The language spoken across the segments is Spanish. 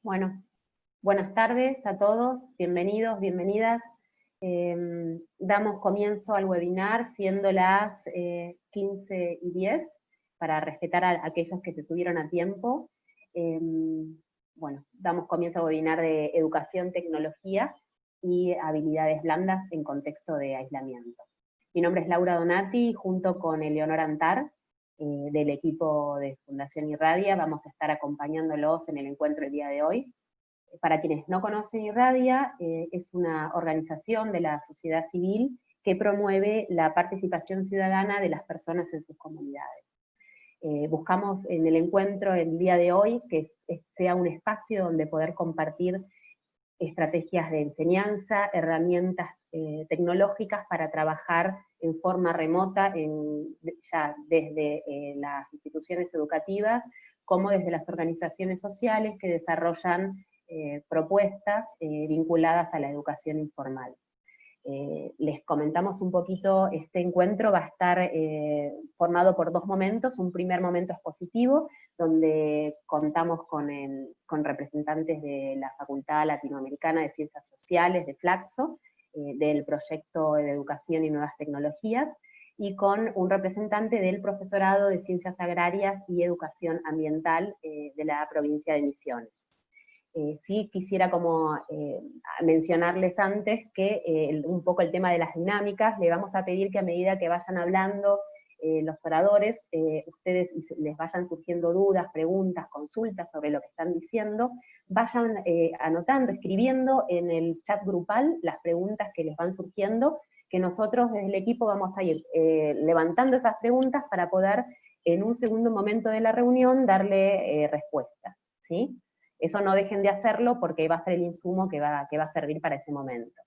Bueno, buenas tardes a todos, bienvenidos, bienvenidas. Damos comienzo al webinar siendo las 15:10 para respetar a aquellos que se subieron a tiempo. Bueno, damos comienzo al webinar de educación, tecnología y habilidades blandas en contexto de aislamiento. Mi nombre es Laura Donati, junto con Eleonora Antar, del equipo de Fundación Irradia, vamos a estar acompañándolos en el encuentro el día de hoy. Para quienes no conocen Irradia, es una organización de la sociedad civil que promueve la participación ciudadana de las personas en sus comunidades. Buscamos en el encuentro el día de hoy que sea un espacio donde poder compartir estrategias de enseñanza, herramientas tecnológicas para trabajar en forma remota, ya desde las instituciones educativas, como desde las organizaciones sociales que desarrollan propuestas vinculadas a la educación informal. Les comentamos un poquito, este encuentro va a estar formado por dos momentos. Un primer momento expositivo, donde contamos con representantes de la Facultad Latinoamericana de Ciencias Sociales, de Flaxo, del proyecto de Educación y Nuevas Tecnologías, y con un representante del Profesorado de Ciencias Agrarias y Educación Ambiental de la provincia de Misiones. Sí quisiera mencionarles antes que un poco el tema de las dinámicas. Le vamos a pedir que a medida que vayan hablando los oradores, ustedes les vayan surgiendo dudas, preguntas, consultas sobre lo que están diciendo, vayan anotando, escribiendo en el chat grupal las preguntas que les van surgiendo, que nosotros desde el equipo vamos a ir levantando esas preguntas para poder en un segundo momento de la reunión darle respuesta, ¿sí? Eso no dejen de hacerlo porque va a ser el insumo que va a servir para ese momento.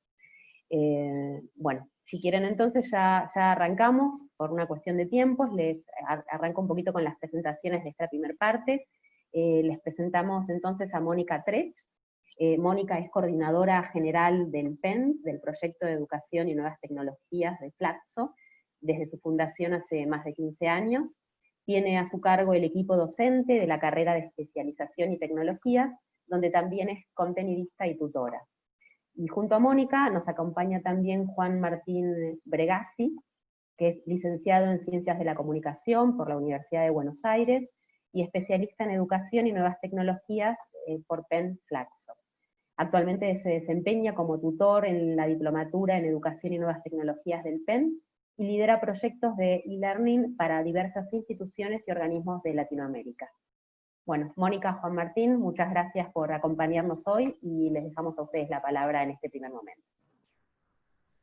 Bueno, si quieren entonces ya arrancamos por una cuestión de tiempos. Les arranco un poquito con las presentaciones de esta primera parte. Les presentamos entonces a Mónica Trech. Mónica es coordinadora general del PEN, del Proyecto de Educación y Nuevas Tecnologías de Flaxo, desde su fundación hace más de 15 años. Tiene a su cargo el equipo docente de la carrera de especialización y tecnologías, donde también es contenidista y tutora. Y junto a Mónica nos acompaña también Juan Martín Bregazzi, que es licenciado en Ciencias de la Comunicación por la Universidad de Buenos Aires y especialista en Educación y Nuevas Tecnologías por PEN Flaxo. Actualmente se desempeña como tutor en la Diplomatura en Educación y Nuevas Tecnologías del PEN, y lidera proyectos de e-learning para diversas instituciones y organismos de Latinoamérica. Bueno, Mónica, Juan Martín, muchas gracias por acompañarnos hoy y les dejamos a ustedes la palabra en este primer momento.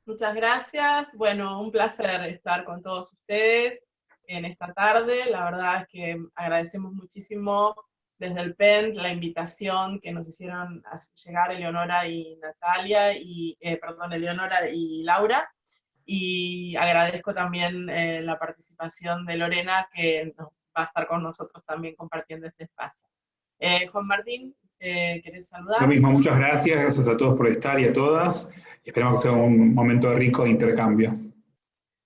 Muchas gracias. Bueno, un placer estar con todos ustedes en esta tarde. La verdad es que agradecemos muchísimo desde el PEN la invitación que nos hicieron a llegar Eleonora y Natalia, Eleonora y Laura. Y agradezco también la participación de Lorena, que va a estar con nosotros también compartiendo este espacio. Juan Martín, ¿querés saludar? Lo mismo, muchas gracias a todos por estar y a todas. Esperamos que sea un momento rico de intercambio.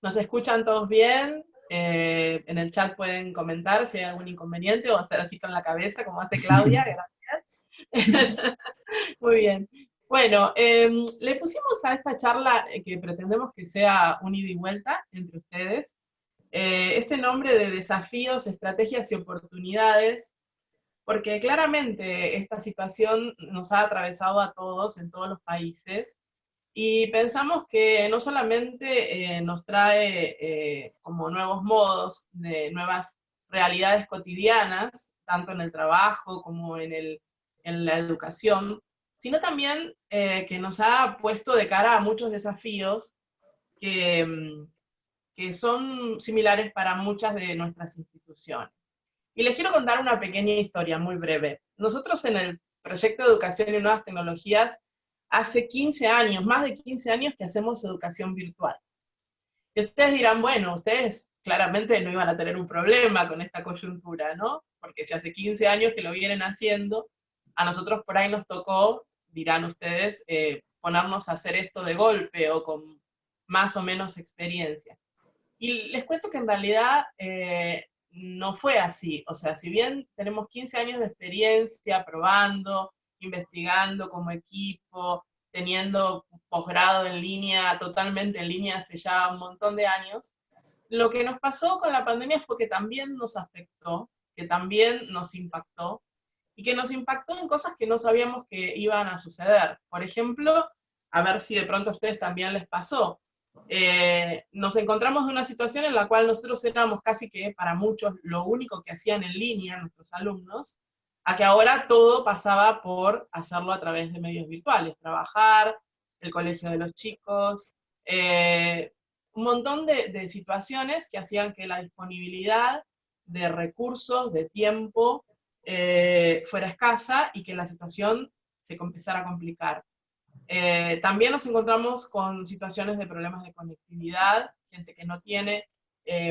¿Nos escuchan todos bien? En el chat pueden comentar si hay algún inconveniente o hacer así con la cabeza, como hace Claudia, gracias. Muy bien. Bueno, le pusimos a esta charla que pretendemos que sea un ida y vuelta entre ustedes, este nombre de desafíos, estrategias y oportunidades, porque claramente esta situación nos ha atravesado a todos en todos los países, y pensamos que no solamente nos trae como nuevos modos, de nuevas realidades cotidianas, tanto en el trabajo como en la educación, sino también que nos ha puesto de cara a muchos desafíos que son similares para muchas de nuestras instituciones. Y les quiero contar una pequeña historia muy breve. Nosotros en el proyecto de Educación y Nuevas Tecnologías, hace 15 años, más de 15 años que hacemos educación virtual. Y ustedes dirán, bueno, ustedes claramente no iban a tener un problema con esta coyuntura, ¿no? Porque si hace 15 años que lo vienen haciendo, a nosotros por ahí nos tocó, dirán ustedes, ponernos a hacer esto de golpe o con más o menos experiencia. Y les cuento que en realidad no fue así. O sea, si bien tenemos 15 años de experiencia probando investigando como equipo, teniendo posgrado en línea, totalmente en línea hace ya un montón de años. Lo que nos pasó con la pandemia fue que también nos afectó, que también nos impactó, y que nos impactó en cosas que no sabíamos que iban a suceder. Por ejemplo, a ver si de pronto a ustedes también les pasó. Nos encontramos en una situación en la cual nosotros éramos casi que para muchos lo único que hacían en línea nuestros alumnos, a que ahora todo pasaba por hacerlo a través de medios virtuales, trabajar, el colegio de los chicos, un montón de situaciones que hacían que la disponibilidad de recursos, de tiempo, fuera escasa y que la situación se empezara a complicar. También nos encontramos con situaciones de problemas de conectividad, gente que no tiene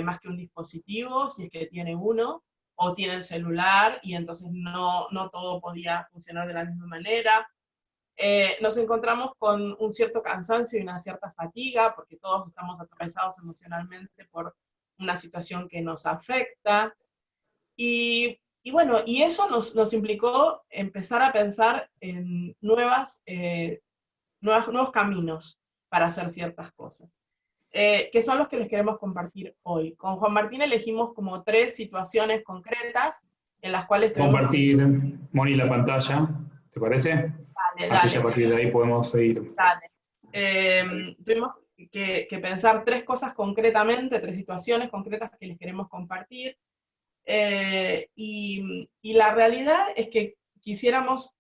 más que un dispositivo, si es que tiene uno, o tiene el celular, y entonces no todo podía funcionar de la misma manera. Nos encontramos con un cierto cansancio y una cierta fatiga, porque todos estamos atravesados emocionalmente por una situación que nos afecta. Y bueno, y eso nos implicó empezar a pensar en nuevos caminos para hacer ciertas cosas, que son los que les queremos compartir hoy. Con Juan Martín elegimos como 3 situaciones concretas en las cuales tuvimos... Compartir, Moni, la pantalla, ¿te parece? Dale, Así ya a partir de ahí podemos seguir. Dale. Tuvimos que pensar 3 cosas concretamente, 3 situaciones concretas que les queremos compartir. Y la realidad es que quisiéramos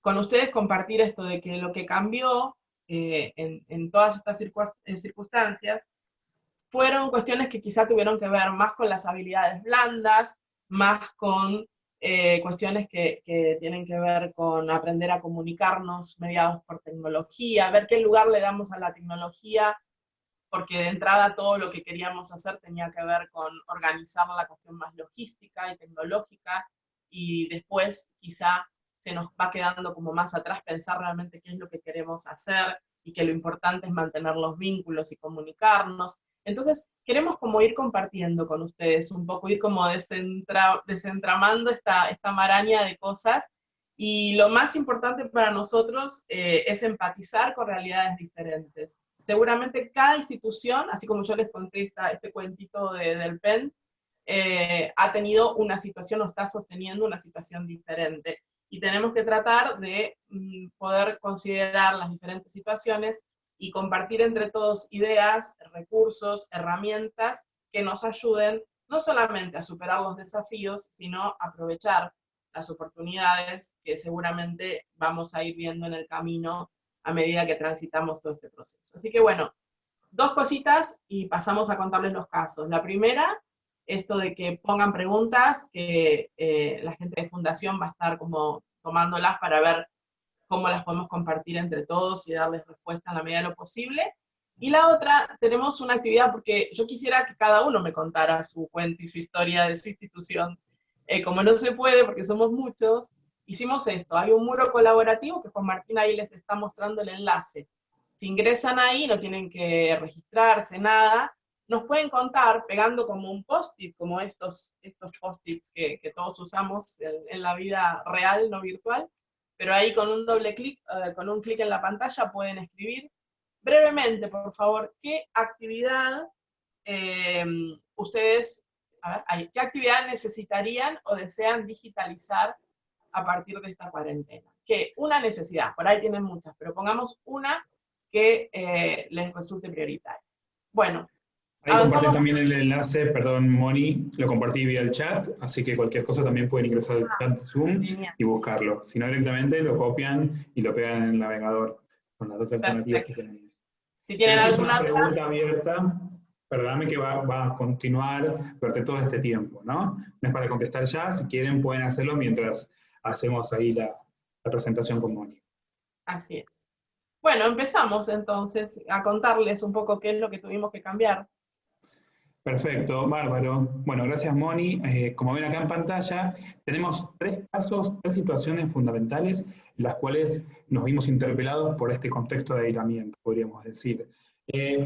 con ustedes compartir esto de que lo que cambió en todas estas circunstancias fueron cuestiones que quizá tuvieron que ver más con las habilidades blandas, más con cuestiones que tienen que ver con aprender a comunicarnos mediados por tecnología, ver qué lugar le damos a la tecnología, porque de entrada todo lo que queríamos hacer tenía que ver con organizar la cuestión más logística y tecnológica, y después quizá se nos va quedando como más atrás pensar realmente qué es lo que queremos hacer, y que lo importante es mantener los vínculos y comunicarnos. Entonces, queremos como ir compartiendo con ustedes un poco, ir como desentramando esta maraña de cosas, y lo más importante para nosotros es empatizar con realidades diferentes. Seguramente cada institución, así como yo les conté este cuentito del PEN, ha tenido una situación o está sosteniendo una situación diferente. Y tenemos que tratar de poder considerar las diferentes situaciones y compartir entre todos ideas, recursos, herramientas que nos ayuden no solamente a superar los desafíos, sino a aprovechar las oportunidades que seguramente vamos a ir viendo en el camino a medida que transitamos todo este proceso. Así que bueno, 2 cositas y pasamos a contarles los casos. La primera, esto de que pongan preguntas, que la gente de Fundación va a estar como tomándolas para ver cómo las podemos compartir entre todos y darles respuesta en la medida de lo posible. Y la otra, tenemos una actividad, porque yo quisiera que cada uno me contara su cuento y su historia de su institución. Como no se puede, porque somos muchos, hicimos esto. Hay un muro colaborativo que Juan Martín ahí les está mostrando el enlace. Si ingresan ahí, no tienen que registrarse, nada. Nos pueden contar pegando como un post-it, como estos post-its que todos usamos en la vida real, no virtual, pero ahí con un doble clic, con un clic en la pantalla pueden escribir brevemente, por favor, qué actividad ustedes, qué actividad necesitarían o desean digitalizar a partir de esta cuarentena. Que una necesidad, por ahí tienen muchas, pero pongamos una que les resulte prioritaria. Bueno. Ahí compartí también el enlace, perdón, Moni, lo compartí vía el chat, así que cualquier cosa también pueden ingresar al chat de Zoom y buscarlo. Si no, directamente lo copian y lo pegan en el navegador, con las 2 alternativas que tenemos. Si tienen alguna pregunta abierta, perdóname que va a continuar durante todo este tiempo, ¿no? No es para contestar ya, si quieren pueden hacerlo mientras hacemos ahí la presentación con Moni. Así es. Bueno, empezamos entonces a contarles un poco qué es lo que tuvimos que cambiar. Perfecto, bárbaro. Bueno, gracias Moni. Como ven acá en pantalla, tenemos 3 casos, 3 situaciones fundamentales en las cuales nos vimos interpelados por este contexto de aislamiento, podríamos decir.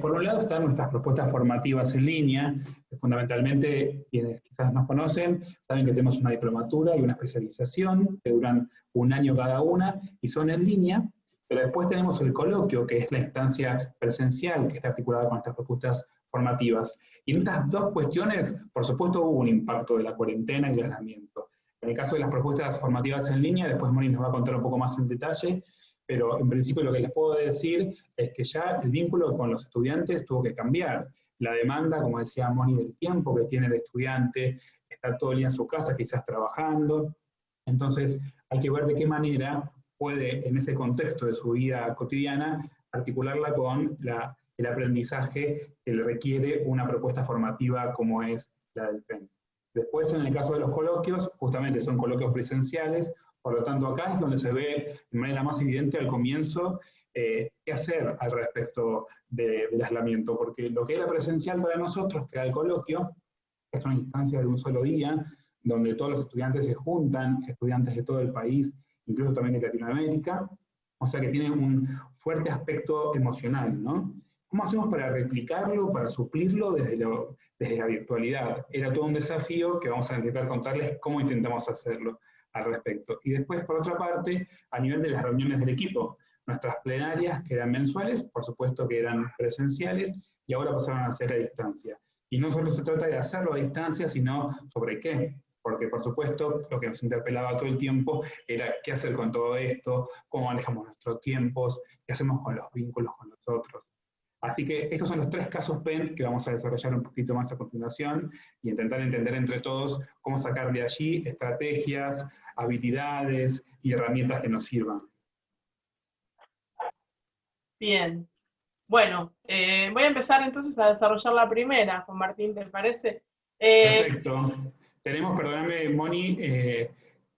Por un lado están nuestras propuestas formativas en línea, que fundamentalmente quienes quizás nos conocen saben que tenemos una diplomatura y una especialización que duran 1 año cada una y son en línea, pero después tenemos el coloquio, que es la instancia presencial que está articulada con estas propuestas formativas. Y en estas dos cuestiones, por supuesto, hubo un impacto de la cuarentena y del aislamiento. En el caso de las propuestas formativas en línea, después Moni nos va a contar un poco más en detalle, pero en principio lo que les puedo decir es que ya el vínculo con los estudiantes tuvo que cambiar. La demanda, como decía Moni, del tiempo que tiene el estudiante, estar todo el día en su casa, quizás trabajando. Entonces, hay que ver de qué manera puede, en ese contexto de su vida cotidiana, articularla con el aprendizaje que le requiere una propuesta formativa como es la del PEN. Después, en el caso de los coloquios, justamente son coloquios presenciales, por lo tanto acá es donde se ve de manera más evidente al comienzo qué hacer al respecto del aislamiento, porque lo que era presencial para nosotros, que era el coloquio, es una instancia de un solo día, donde todos los estudiantes se juntan, estudiantes de todo el país, incluso también de Latinoamérica, o sea que tiene un fuerte aspecto emocional, ¿no? ¿Cómo hacemos para replicarlo, para suplirlo desde la virtualidad? Era todo un desafío que vamos a intentar contarles cómo intentamos hacerlo al respecto. Y después, por otra parte, a nivel de las reuniones del equipo, nuestras plenarias, que eran mensuales, por supuesto que eran presenciales, y ahora pasaron a ser a distancia. Y no solo se trata de hacerlo a distancia, sino sobre qué. Porque, por supuesto, lo que nos interpelaba todo el tiempo era qué hacer con todo esto, cómo manejamos nuestros tiempos, qué hacemos con los vínculos con los otros. Así que estos son los 3 casos PENT que vamos a desarrollar un poquito más a continuación y intentar entender entre todos cómo sacar de allí estrategias, habilidades y herramientas que nos sirvan. Bien. Bueno, voy a empezar entonces a desarrollar la primera, Juan Martín, ¿te parece? Perfecto. Tenemos, perdóname, Moni,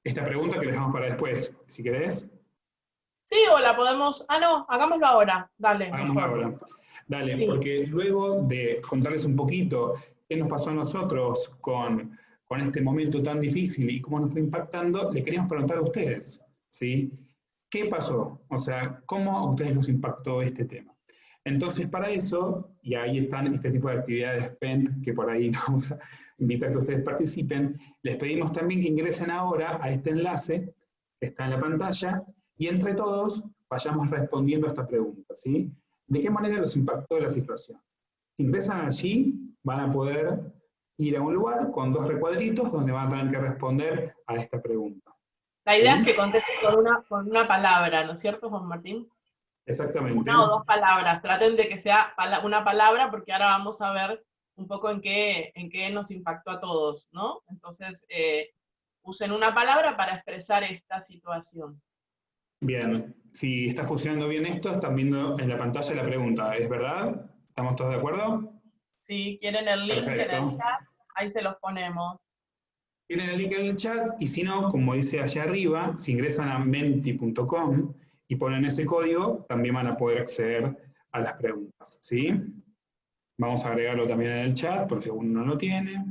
esta pregunta que le dejamos para después, si querés. Sí, o la podemos... Ah, no, hagámoslo ahora. Dale, Hagámoslo mejor. ahora. Dale, Sí. porque luego de contarles un poquito qué nos pasó a nosotros con este momento tan difícil y cómo nos fue impactando, le queríamos preguntar a ustedes, ¿sí? ¿Qué pasó? O sea, ¿cómo a ustedes los impactó este tema? Entonces, para eso, y ahí están este tipo de actividades PENT, que por ahí vamos a invitar a que ustedes participen, les pedimos también que ingresen ahora a este enlace que está en la pantalla, y entre todos vayamos respondiendo a esta pregunta, ¿sí? ¿De qué manera los impactó la situación? Si ingresan allí, van a poder ir a un lugar con 2 recuadritos donde van a tener que responder a esta pregunta. La idea es que conteste con una palabra, ¿no es cierto, Juan Martín? Exactamente. 1 o 2 palabras. Traten de que sea una palabra, porque ahora vamos a ver un poco en qué nos impactó a todos, ¿no? Entonces, usen una palabra para expresar esta situación. Bien, si está funcionando bien esto, están viendo en la pantalla la pregunta, ¿es verdad? ¿Estamos todos de acuerdo? Si quieren el link en el Perfecto. chat, ahí se los ponemos. Tienen el link en el chat y si no, como dice allá arriba, si ingresan a menti.com y ponen ese código, también van a poder acceder a las preguntas, ¿sí? Vamos a agregarlo también en el chat por si alguno no lo tiene.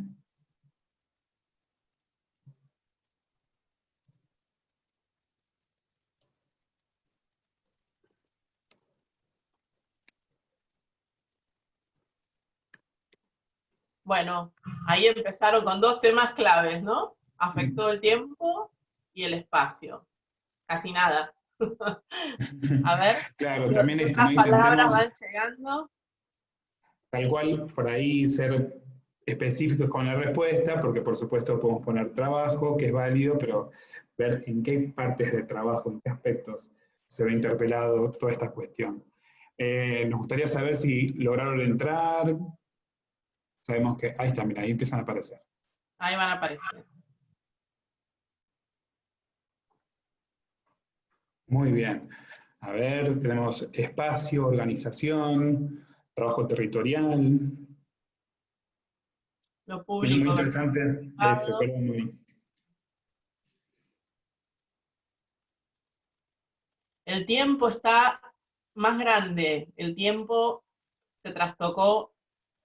Bueno, ahí empezaron con 2 temas claves, ¿no? Afectó el tiempo y el espacio. Casi nada. A ver, Claro, ¿qué también esto, ¿no? otras palabras Intentemos van llegando? tal cual por ahí ser específicos con la respuesta, porque por supuesto podemos poner trabajo, que es válido, pero ver en qué partes del trabajo, en qué aspectos se ve interpelado toda esta cuestión. Nos gustaría saber si lograron entrar. Sabemos que ahí está, mira, ahí empiezan a aparecer. Ahí van a aparecer. Muy bien. A ver, tenemos espacio, organización, trabajo territorial. Lo Muy público versus interesante eso, privado. perdón. El tiempo está más grande. El tiempo se trastocó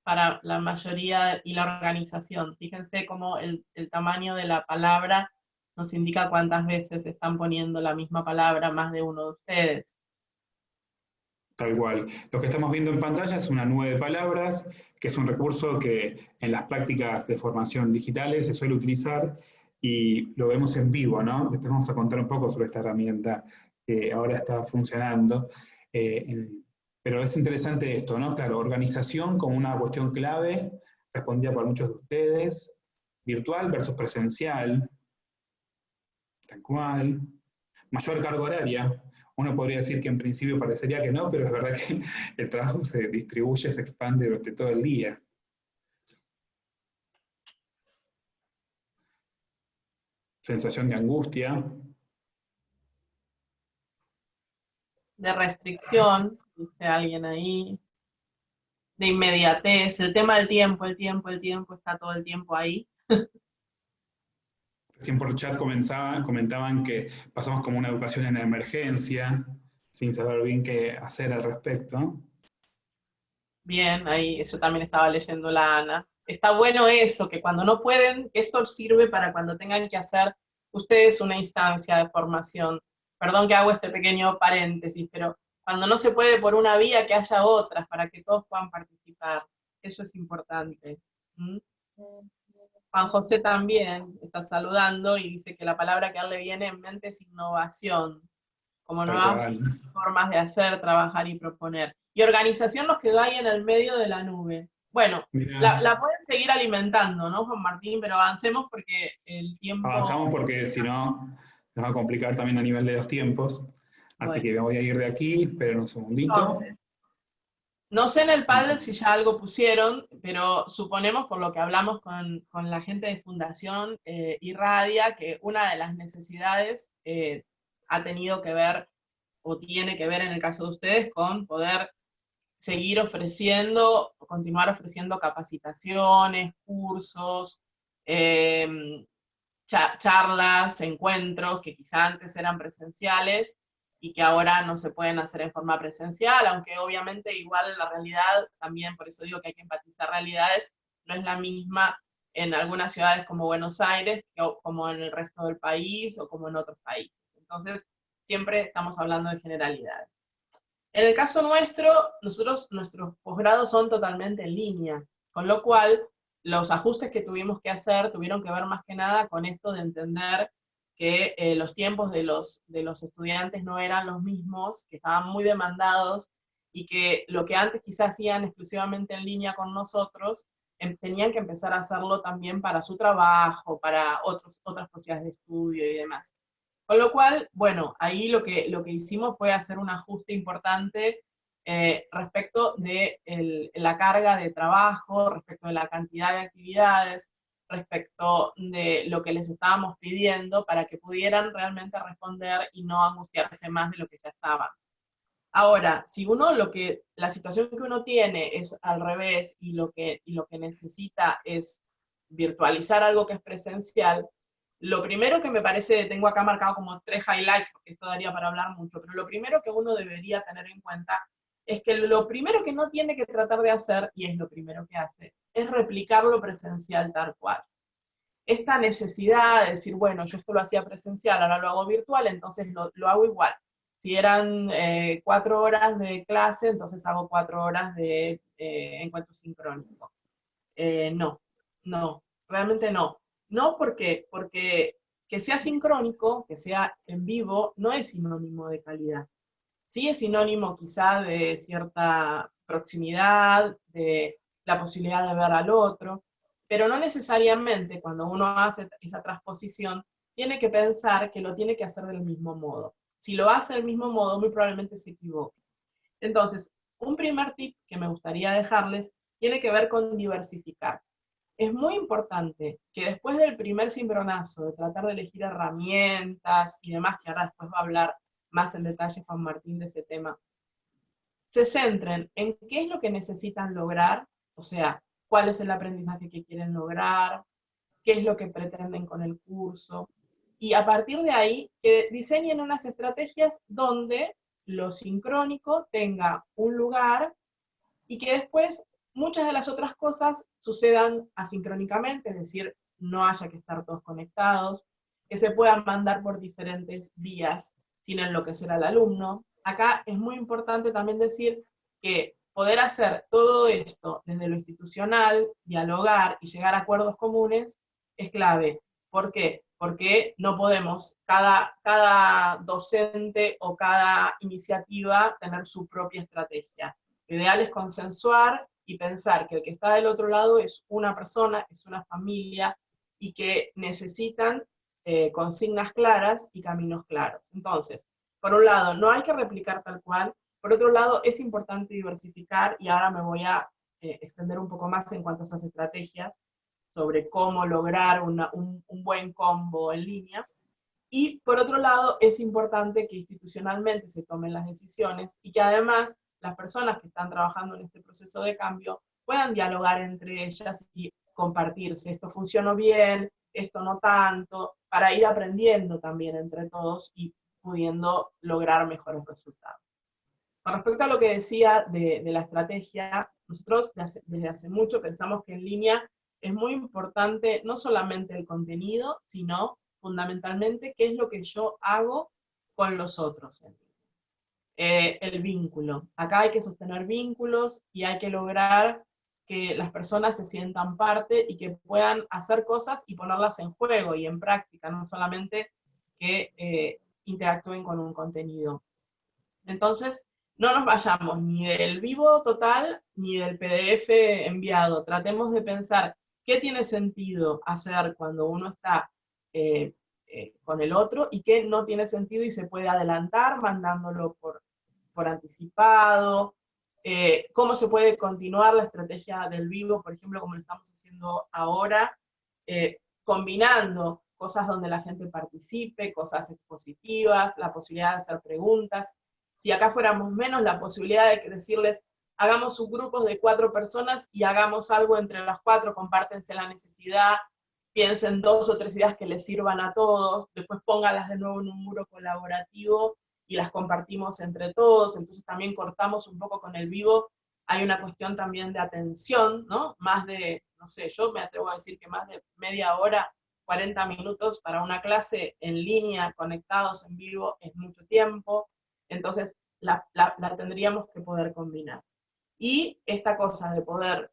para la mayoría y la organización. Fíjense cómo el tamaño de la palabra nos indica cuántas veces están poniendo la misma palabra más de uno de ustedes. Tal cual. Lo que estamos viendo en pantalla es una nube de palabras, que es un recurso que en las prácticas de formación digitales se suele utilizar y lo vemos en vivo, ¿no? Después vamos a contar un poco sobre esta herramienta que ahora está funcionando. Pero es interesante esto, ¿no? Claro, organización como una cuestión clave, respondida por muchos de ustedes, virtual versus presencial, tal cual. Mayor carga horaria. Uno podría decir que en principio parecería que no, pero es verdad que el trabajo se distribuye, se expande durante todo el día. Sensación de angustia. De restricción, dice alguien ahí, de inmediatez, el tema del tiempo, el tiempo está todo el tiempo ahí. Recién por chat comentaban que pasamos como una educación en emergencia, sin saber bien qué hacer al respecto. Bien, ahí eso también estaba leyendo la Ana. Está bueno eso, que cuando no pueden, esto sirve para cuando tengan que hacer ustedes una instancia de formación. Perdón que hago este pequeño paréntesis, pero cuando no se puede por una vía, que haya otras para que todos puedan participar. Eso es importante. ¿Mm? Juan José también está saludando y dice que la palabra que a él le viene en mente es innovación, como Tal nuevas cual. formas de hacer, trabajar y proponer. Y organización nos quedó ahí en el medio de la nube. Bueno, Mirá, la pueden seguir alimentando, ¿no, Juan Martín? Pero avancemos porque el tiempo... avanzamos porque si no nos va a complicar también a nivel de los tiempos. Así Bueno, que me voy a ir de aquí, esperen un segundito. entonces, no sé en el Padlet si ya algo pusieron, pero suponemos por lo que hablamos con la gente de Fundación Irradia, que una de las necesidades ha tenido que ver, o tiene que ver en el caso de ustedes, con poder seguir ofreciendo, continuar ofreciendo capacitaciones, cursos, eh, charlas, encuentros que quizá antes eran presenciales y que ahora no se pueden hacer en forma presencial, aunque obviamente igual la realidad, también por eso digo que hay que empatizar realidades, no es la misma en algunas ciudades como Buenos Aires, como en el resto del país o como en otros países. Entonces, siempre estamos hablando de generalidades. En el caso nuestro, nuestros posgrados son totalmente en línea, con lo cual los ajustes que tuvimos que hacer tuvieron que ver más que nada con esto de entender que los tiempos de los estudiantes no eran los mismos, que estaban muy demandados y que lo que antes quizás hacían exclusivamente en línea con nosotros, tenían que empezar a hacerlo también para su trabajo, para otras posibilidades de estudio y demás. Con lo cual, bueno, ahí lo que hicimos fue hacer un ajuste importante respecto de la carga de trabajo, respecto de la cantidad de actividades, respecto de lo que les estábamos pidiendo para que pudieran realmente responder y no angustiarse más de lo que ya estaban. Ahora, si uno la situación que uno tiene es al revés y lo que necesita es virtualizar algo que es presencial, lo primero que me parece, tengo acá marcado como 3 highlights, porque esto daría para hablar mucho, pero lo primero que uno debería tener en cuenta es que lo primero que no tiene que tratar de hacer, y es lo primero que hace, es replicar lo presencial tal cual. Esta necesidad de decir, bueno, yo esto lo hacía presencial, ahora lo hago virtual, entonces lo hago igual. Si eran 4 horas de clase, entonces hago 4 horas de encuentro sincrónico. No, no, realmente no. No, ¿por qué? Porque que sea sincrónico, que sea en vivo, no es sinónimo de calidad. Sí es sinónimo quizá de cierta proximidad, de la posibilidad de ver al otro, pero no necesariamente cuando uno hace esa transposición tiene que pensar que lo tiene que hacer del mismo modo. Si lo hace del mismo modo, muy probablemente se equivoque. Entonces, un primer tip que me gustaría dejarles tiene que ver con diversificar. Es muy importante que después del primer cimbronazo, de tratar de elegir herramientas y demás, que ahora después va a hablar más en detalle Juan Martín de ese tema, se centren en qué es lo que necesitan lograr, o sea, cuál es el aprendizaje que quieren lograr, qué es lo que pretenden con el curso, y a partir de ahí que diseñen unas estrategias donde lo sincrónico tenga un lugar y que después muchas de las otras cosas sucedan asincrónicamente, es decir, no haya que estar todos conectados, que se puedan mandar por diferentes vías sin enloquecer al alumno. acá es muy importante también decir que poder hacer todo esto desde lo institucional, dialogar y llegar a acuerdos comunes es clave. ¿Por qué? Porque no podemos, cada docente o cada iniciativa, tener su propia estrategia. Lo ideal es consensuar y pensar que el que está del otro lado es una persona, es una familia, y que necesitan consignas claras y caminos claros. Entonces, por un lado, no hay que replicar tal cual. Por otro lado, es importante diversificar, y ahora me voy a extender un poco más en cuanto a esas estrategias, sobre cómo lograr un buen combo en línea. Y por otro lado, es importante que institucionalmente se tomen las decisiones y que además las personas que están trabajando en este proceso de cambio puedan dialogar entre ellas y compartirse. Esto funcionó bien, esto no tanto, para ir aprendiendo también entre todos y pudiendo lograr mejores resultados. Con respecto a lo que decía de la estrategia, nosotros desde hace mucho pensamos que en línea es muy importante no solamente el contenido, sino fundamentalmente qué es lo que yo hago con los otros. El vínculo. Acá hay que sostener vínculos y hay que lograr que las personas se sientan parte y que puedan hacer cosas y ponerlas en juego y en práctica, no solamente que interactúen con un contenido. Entonces, no nos vayamos ni del vivo total ni del PDF enviado. Tratemos de pensar qué tiene sentido hacer cuando uno está con el otro y qué no tiene sentido y se puede adelantar mandándolo por anticipado. Cómo se puede continuar la estrategia del vivo, por ejemplo, como lo estamos haciendo ahora, combinando cosas donde la gente participe, cosas expositivas, la posibilidad de hacer preguntas. Si acá fuéramos menos, la posibilidad de decirles, hagamos subgrupos de 4 personas y hagamos algo entre las 4, compártense la necesidad, piensen 2 o 3 ideas que les sirvan a todos, después pónganlas de nuevo en un muro colaborativo y las compartimos entre todos. Entonces también cortamos un poco con el vivo. Hay una cuestión también de atención, ¿no? Más de, no sé, yo me atrevo a decir que más de media hora, 40 minutos para una clase en línea, conectados en vivo, es mucho tiempo. Entonces la tendríamos que poder combinar. Y esta cosa de poder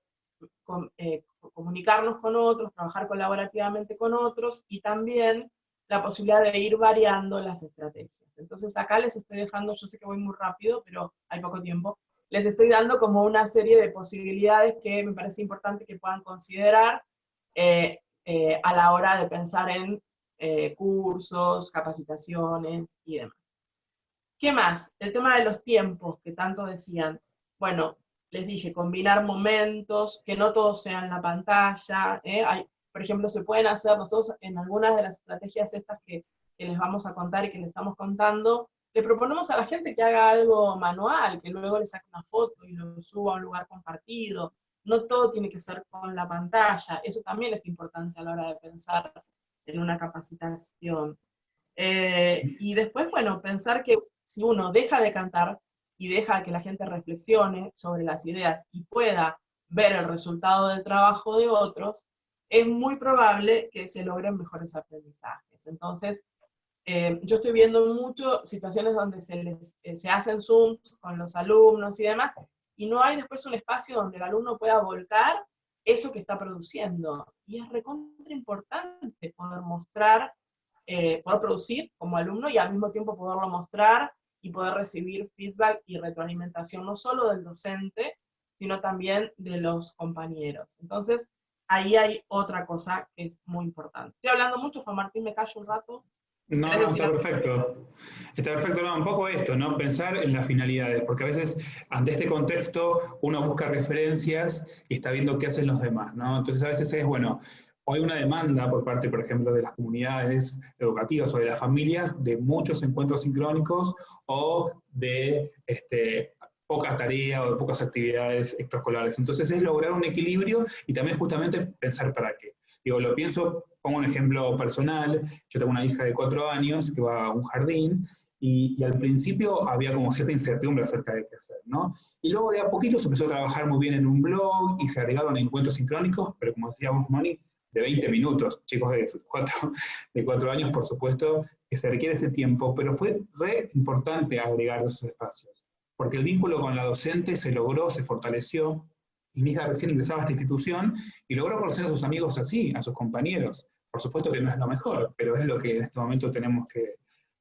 comunicarnos con otros, trabajar colaborativamente con otros, y también la posibilidad de ir variando las estrategias. Entonces acá les estoy dejando, yo sé que voy muy rápido, pero hay poco tiempo, les estoy dando como una serie de posibilidades que me parece importante que puedan considerar a la hora de pensar en cursos, capacitaciones y demás. ¿Qué más? El tema de los tiempos, que tanto decían. Bueno, les dije, combinar momentos, que no todo sea en la pantalla. Por ejemplo, se pueden hacer, nosotros en algunas de las estrategias estas que les vamos a contar y que les estamos contando, le proponemos a la gente que haga algo manual, que luego le saque una foto y lo suba a un lugar compartido. No todo tiene que ser con la pantalla. Eso también es importante a la hora de pensar en una capacitación. Y después, bueno, pensar que si uno deja de cantar y deja que la gente reflexione sobre las ideas y pueda ver el resultado del trabajo de otros, es muy probable que se logren mejores aprendizajes. Entonces, yo estoy viendo mucho situaciones donde se hacen Zooms con los alumnos y demás, y no hay después un espacio donde el alumno pueda volcar eso que está produciendo. Y es recontra importante poder mostrar, poder producir como alumno y al mismo tiempo poderlo mostrar y poder recibir feedback y retroalimentación, no solo del docente, sino también de los compañeros. Entonces, ahí hay otra cosa que es muy importante. Estoy hablando mucho, Juan Martín, me callo un rato. No, está perfecto. Está perfecto, no, un poco esto, ¿no? Pensar en las finalidades, porque a veces ante este contexto uno busca referencias y está viendo qué hacen los demás, ¿no? Entonces a veces es, bueno, o hay una demanda por parte, por ejemplo, de las comunidades educativas o de las familias de muchos encuentros sincrónicos o de poca tarea o de pocas actividades extraescolares. Entonces es lograr un equilibrio y también justamente pensar para qué. Digo, lo pienso, pongo un ejemplo personal, yo tengo una hija de 4 años que va a un jardín y al principio había como cierta incertidumbre acerca de qué hacer, ¿no? Y luego de a poquito se empezó a trabajar muy bien en un blog y se agregaron encuentros sincrónicos, pero como decíamos, Moni, de 20 minutos, chicos de 4 años, por supuesto, que se requiere ese tiempo, pero fue re importante agregar esos espacios, porque el vínculo con la docente se logró, se fortaleció, y mi hija recién ingresaba a esta institución y logró conocer a sus amigos así, a sus compañeros. Por supuesto que no es lo mejor, pero es lo que en este momento tenemos que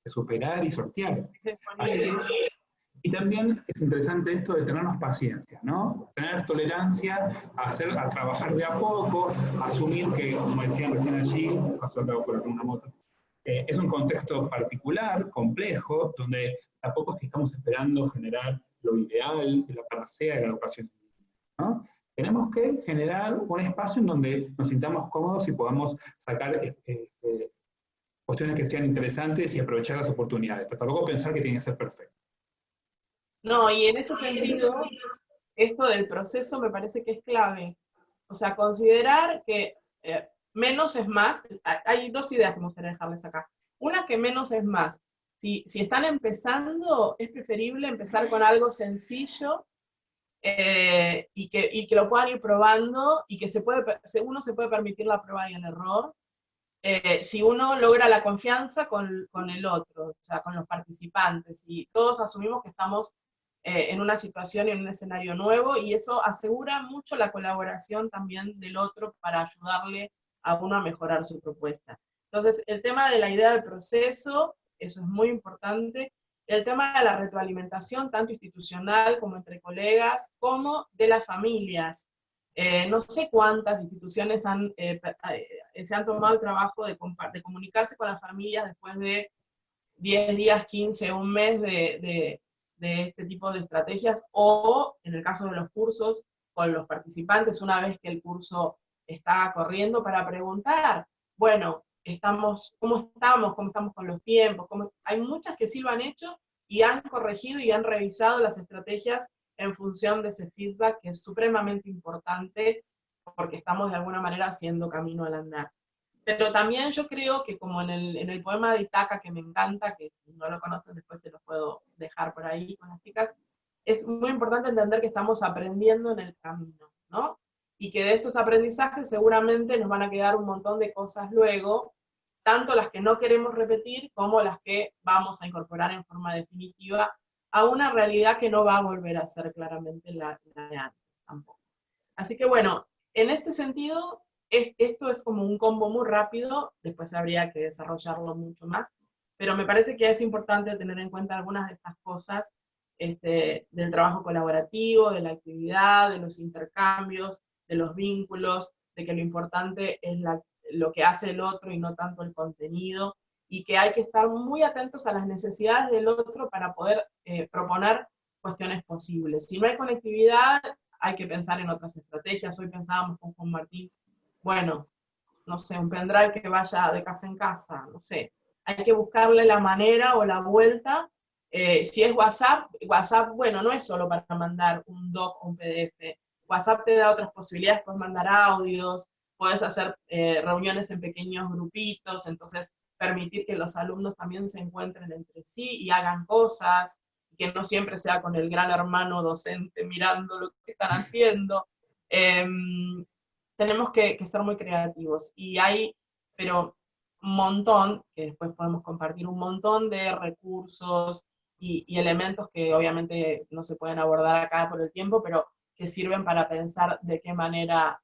superar y sortear. Así que, y también es interesante esto de tenernos paciencia, ¿no? Tener tolerancia a trabajar de a poco, asumir que, como decían recién allí, pasó acá por una moto, es un contexto particular, complejo, donde tampoco es que estamos esperando generar lo ideal de la panacea de la educación, ¿no? Tenemos que generar un espacio en donde nos sintamos cómodos y podamos sacar cuestiones que sean interesantes y aprovechar las oportunidades, pero tampoco pensar que tiene que ser perfecto. No, y en ese sentido, esto del proceso me parece que es clave. O sea, considerar que menos es más. Hay dos ideas que me gustaría dejarles acá. Una, que menos es más. Si están empezando, es preferible empezar con algo sencillo y que lo puedan ir probando y que uno se puede permitir la prueba y el error. Si uno logra la confianza con el otro, o sea, con los participantes, y todos asumimos que estamos en una situación y en un escenario nuevo, y eso asegura mucho la colaboración también del otro para ayudarle a uno a mejorar su propuesta. Entonces, el tema de la idea del proceso, eso es muy importante. El tema de la retroalimentación, tanto institucional como entre colegas, como de las familias. No sé cuántas instituciones se han tomado el trabajo de comunicarse con las familias después de 10 días, 15, un mes de este tipo de estrategias, o en el caso de los cursos, con los participantes una vez que el curso está corriendo, para preguntar, bueno, ¿cómo estamos con los tiempos? Hay muchas que sí lo han hecho y han corregido y han revisado las estrategias en función de ese feedback, que es supremamente importante porque estamos de alguna manera haciendo camino al andar. Pero también yo creo que, como en el poema de Itaca, que me encanta, que si no lo conocen después se los puedo dejar por ahí con las chicas, es muy importante entender que estamos aprendiendo en el camino, ¿no? Y que de estos aprendizajes seguramente nos van a quedar un montón de cosas luego, tanto las que no queremos repetir como las que vamos a incorporar en forma definitiva a una realidad que no va a volver a ser claramente la de antes tampoco. Así que bueno, en este sentido, esto es como un combo muy rápido, después habría que desarrollarlo mucho más, pero me parece que es importante tener en cuenta algunas de estas cosas del trabajo colaborativo, de la actividad, de los intercambios, de los vínculos, de que lo importante es lo que hace el otro y no tanto el contenido, y que hay que estar muy atentos a las necesidades del otro para poder proponer cuestiones posibles. Si no hay conectividad, hay que pensar en otras estrategias. Hoy pensábamos con Juan Martín, bueno, no sé, un pendrive que vaya de casa en casa, no sé. Hay que buscarle la manera o la vuelta. Si es WhatsApp, bueno, no es solo para mandar un doc o un PDF. WhatsApp te da otras posibilidades, puedes mandar audios, puedes hacer reuniones en pequeños grupitos, entonces permitir que los alumnos también se encuentren entre sí y hagan cosas, que no siempre sea con el gran hermano docente mirando lo que están haciendo. Tenemos que ser muy creativos, y hay, pero un montón, que después podemos compartir, un montón de recursos y elementos que obviamente no se pueden abordar acá por el tiempo, pero que sirven para pensar de qué manera.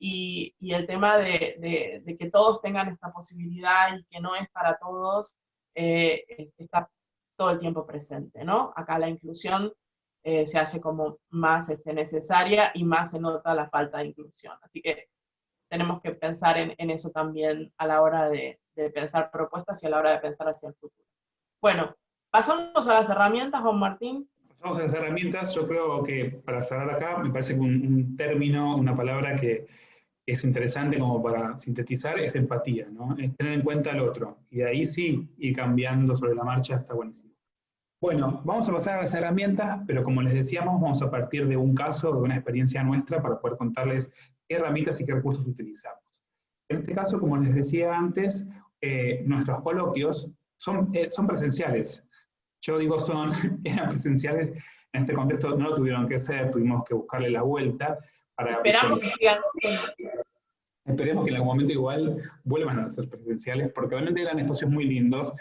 Y el tema de que todos tengan esta posibilidad y que no es para todos, está todo el tiempo presente, ¿no? Acá la inclusión se hace como más necesaria, y más se nota la falta de inclusión. Así que tenemos que pensar en eso también a la hora de pensar propuestas y a la hora de pensar hacia el futuro. Bueno, pasamos a las herramientas, Juan Martín. Pasamos a las herramientas. Yo creo que para cerrar acá, me parece que un término, una palabra que es interesante como para sintetizar, es empatía, ¿no? Es tener en cuenta al otro. Y de ahí sí, ir cambiando sobre la marcha, está buenísimo. Bueno, vamos a pasar a las herramientas, pero como les decíamos, vamos a partir de un caso, de una experiencia nuestra, para poder contarles qué herramientas y qué recursos utilizamos. En este caso, como les decía antes, nuestros coloquios son presenciales. Yo digo eran presenciales, en este contexto no lo tuvieron que ser, tuvimos que buscarle la vuelta para... Esperamos que sigan siendo. Esperemos que en algún momento igual vuelvan a ser presenciales, porque realmente eran espacios muy lindos.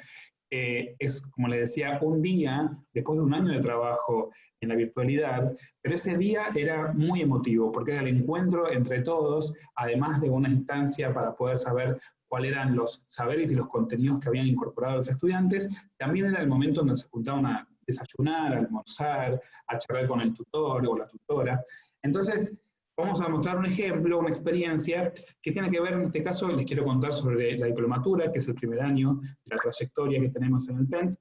Es, como les decía, un día, después de un año de trabajo en la virtualidad, pero ese día era muy emotivo, porque era el encuentro entre todos, además de una instancia para poder saber cuáles eran los saberes y los contenidos que habían incorporado los estudiantes, también era el momento donde se juntaban a desayunar, a almorzar, a charlar con el tutor o la tutora. Entonces, vamos a mostrar un ejemplo, una experiencia que tiene que ver, en este caso, les quiero contar sobre la diplomatura, que es el primer año de la trayectoria que tenemos en el PENT.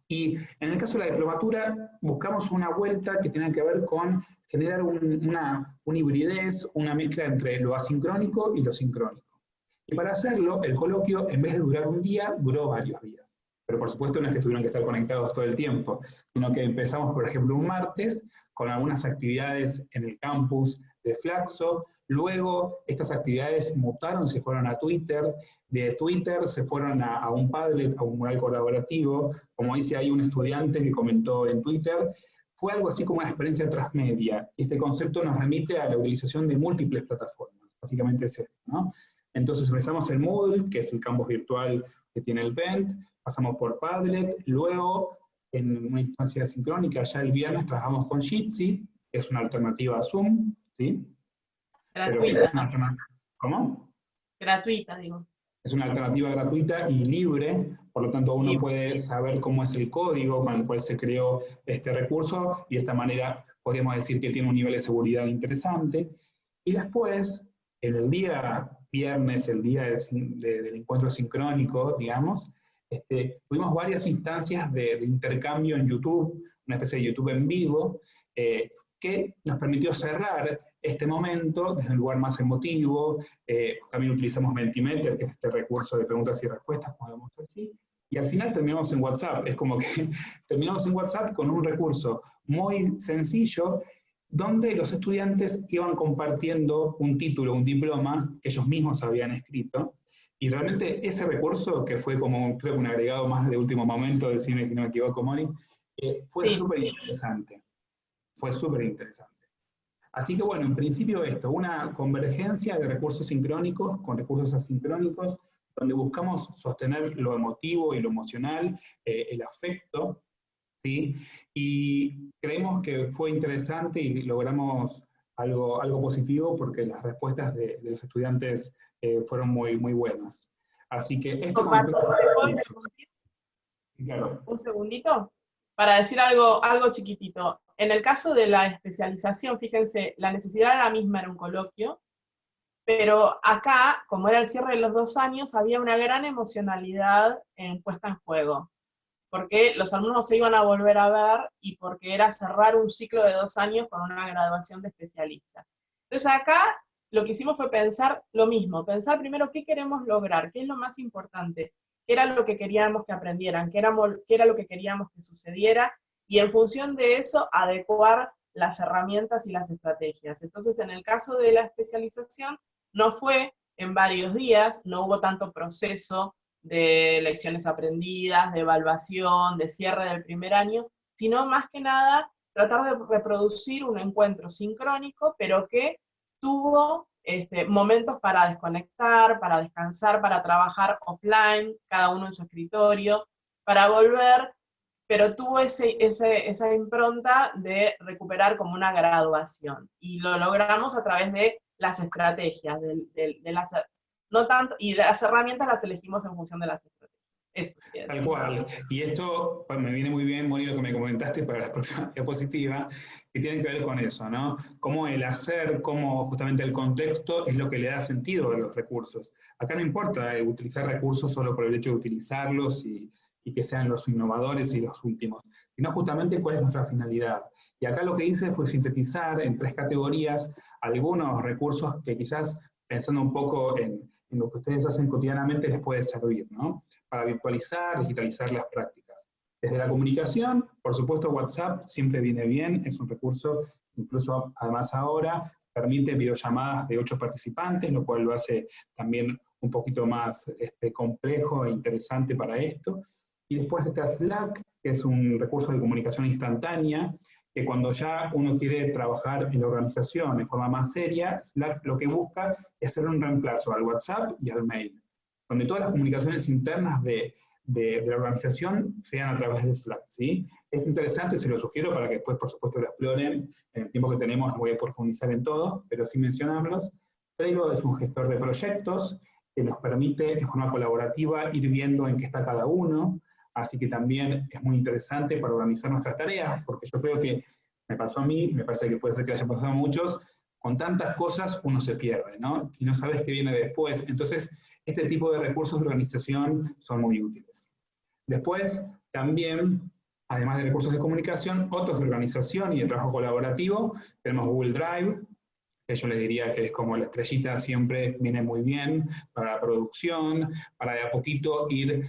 Y en el caso de la diplomatura, buscamos una vuelta que tiene que ver con generar una hibridez, una mezcla entre lo asincrónico y lo sincrónico. Y para hacerlo, el coloquio, en vez de durar un día, duró varios días. Pero por supuesto no es que tuvieron que estar conectados todo el tiempo, sino que empezamos, por ejemplo, un martes con algunas actividades en el campus de Flaxo. Luego estas actividades mutaron, se fueron a Twitter, de Twitter se fueron a un Padlet, a un mural colaborativo, como dice ahí un estudiante que comentó en Twitter. Fue algo así como una experiencia transmedia. Este concepto nos remite a la utilización de múltiples plataformas, básicamente es esto, ¿no? Entonces empezamos en Moodle, que es el campus virtual que tiene el PENT, pasamos por Padlet, luego en una instancia sincrónica, ya el viernes trabajamos con Jitsi, que es una alternativa a Zoom, ¿sí? Gratuita. Es una alternativa. ¿Cómo? Gratuita, digo. Es una alternativa gratuita y libre, por lo tanto uno puede saber cómo es el código con el cual se creó este recurso, y de esta manera podríamos decir que tiene un nivel de seguridad interesante. Y después, en el día viernes, el día del encuentro sincrónico, digamos, tuvimos varias instancias de intercambio en YouTube, una especie de YouTube en vivo, que nos permitió cerrar este momento desde un lugar más emotivo. También utilizamos Mentimeter, que es este recurso de preguntas y respuestas, como vemos aquí, y al final terminamos en WhatsApp. Es como que terminamos en WhatsApp con un recurso muy sencillo, donde los estudiantes iban compartiendo un título, un diploma que ellos mismos habían escrito, y realmente ese recurso, que fue como, creo que un agregado más de último momento, decime si no me equivoco, Moni, fue súper interesante. Fue súper interesante. Así que bueno, en principio esto, una convergencia de recursos sincrónicos con recursos asincrónicos, donde buscamos sostener lo emotivo y lo emocional, el afecto, ¿sí? Y creemos que fue interesante y logramos algo positivo, porque las respuestas de los estudiantes fueron muy buenas. Así que esto con respecto a los recursos. Claro. Un segundito, para decir algo chiquitito. En el caso de la especialización, fíjense, la necesidad era la misma, era un coloquio, pero acá, como era el cierre de los 2 años, había una gran emocionalidad puesta en juego, porque los alumnos se iban a volver a ver y porque era cerrar un ciclo de 2 años con una graduación de especialistas. Entonces acá lo que hicimos fue pensar lo mismo, pensar primero qué queremos lograr, qué es lo más importante, qué era lo que queríamos que aprendieran, qué era lo que queríamos que sucediera, y en función de eso adecuar las herramientas y las estrategias. Entonces, en el caso de la especialización, no fue en varios días, no hubo tanto proceso de lecciones aprendidas, de evaluación, de cierre del primer año, sino más que nada tratar de reproducir un encuentro sincrónico, pero que tuvo momentos para desconectar, para descansar, para trabajar offline, cada uno en su escritorio, para volver, pero tuvo esa impronta de recuperar como una graduación. Y lo logramos a través de las estrategias, no tanto, y las herramientas las elegimos en función de las estrategias. Eso. Tal cual. Y esto me viene muy bien, Moni, lo que me comentaste para la próxima diapositiva, que tiene que ver con eso, ¿no? Cómo el hacer, cómo justamente el contexto es lo que le da sentido a los recursos. Acá no importa utilizar recursos solo por el hecho de utilizarlos y que sean los innovadores y los últimos, sino justamente cuál es nuestra finalidad. Y acá lo que hice fue sintetizar en 3 categorías algunos recursos que quizás, pensando un poco en lo que ustedes hacen cotidianamente, les puede servir, ¿no? Para virtualizar, digitalizar las prácticas. Desde la comunicación, por supuesto, WhatsApp siempre viene bien, es un recurso, incluso además ahora, permite videollamadas de 8 participantes, lo cual lo hace también un poquito más complejo e interesante para esto. Y después está Slack, que es un recurso de comunicación instantánea, que cuando ya uno quiere trabajar en la organización de forma más seria, Slack lo que busca es hacer un reemplazo al WhatsApp y al mail, donde todas las comunicaciones internas de la organización sean a través de Slack, ¿sí? Es interesante, se lo sugiero para que después, por supuesto, lo exploren. En el tiempo que tenemos no voy a profundizar en todo, pero sí mencionarlos. Trello es un gestor de proyectos que nos permite, de forma colaborativa, ir viendo en qué está cada uno, así que también es muy interesante para organizar nuestras tareas, porque yo creo que me pasó a mí, me parece que puede ser que le haya pasado a muchos, con tantas cosas uno se pierde, ¿no? Y no sabes qué viene después. Entonces, este tipo de recursos de organización son muy útiles. Después, también, además de recursos de comunicación, otros de organización y de trabajo colaborativo, tenemos Google Drive, que yo les diría que es como la estrellita, siempre viene muy bien para la producción, para de a poquito ir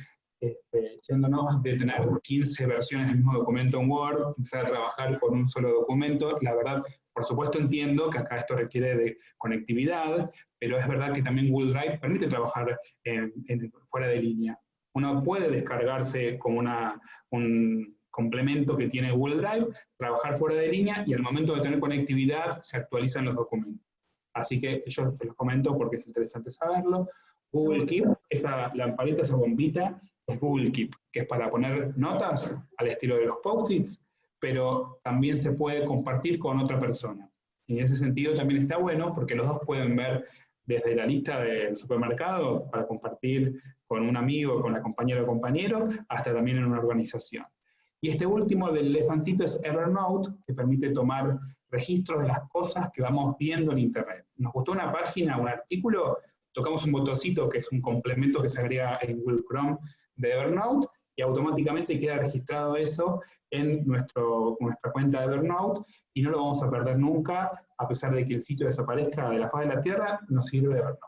yéndonos de tener 15 versiones del mismo documento en Word, empezar a trabajar con un solo documento. La verdad, por supuesto entiendo que acá esto requiere de conectividad, pero es verdad que también Google Drive permite trabajar fuera de línea. Uno puede descargarse como un complemento que tiene Google Drive, trabajar fuera de línea y al momento de tener conectividad se actualizan los documentos. Así que yo te los comento porque es interesante saberlo. Google Keep, esa lamparita, esa bombita, es Google Keep, que es para poner notas al estilo de los post-its, pero también se puede compartir con otra persona. Y en ese sentido también está bueno porque los dos pueden ver desde la lista del supermercado para compartir con un amigo, con la compañera o compañero, hasta también en una organización. Y este último del elefantito es Evernote, que permite tomar registros de las cosas que vamos viendo en Internet. Nos gustó una página, un artículo, tocamos un botoncito que es un complemento que se agrega en Google Chrome de Evernote y automáticamente queda registrado eso en nuestra cuenta de Evernote y no lo vamos a perder nunca, a pesar de que el sitio desaparezca de la faz de la Tierra, nos sirve Evernote.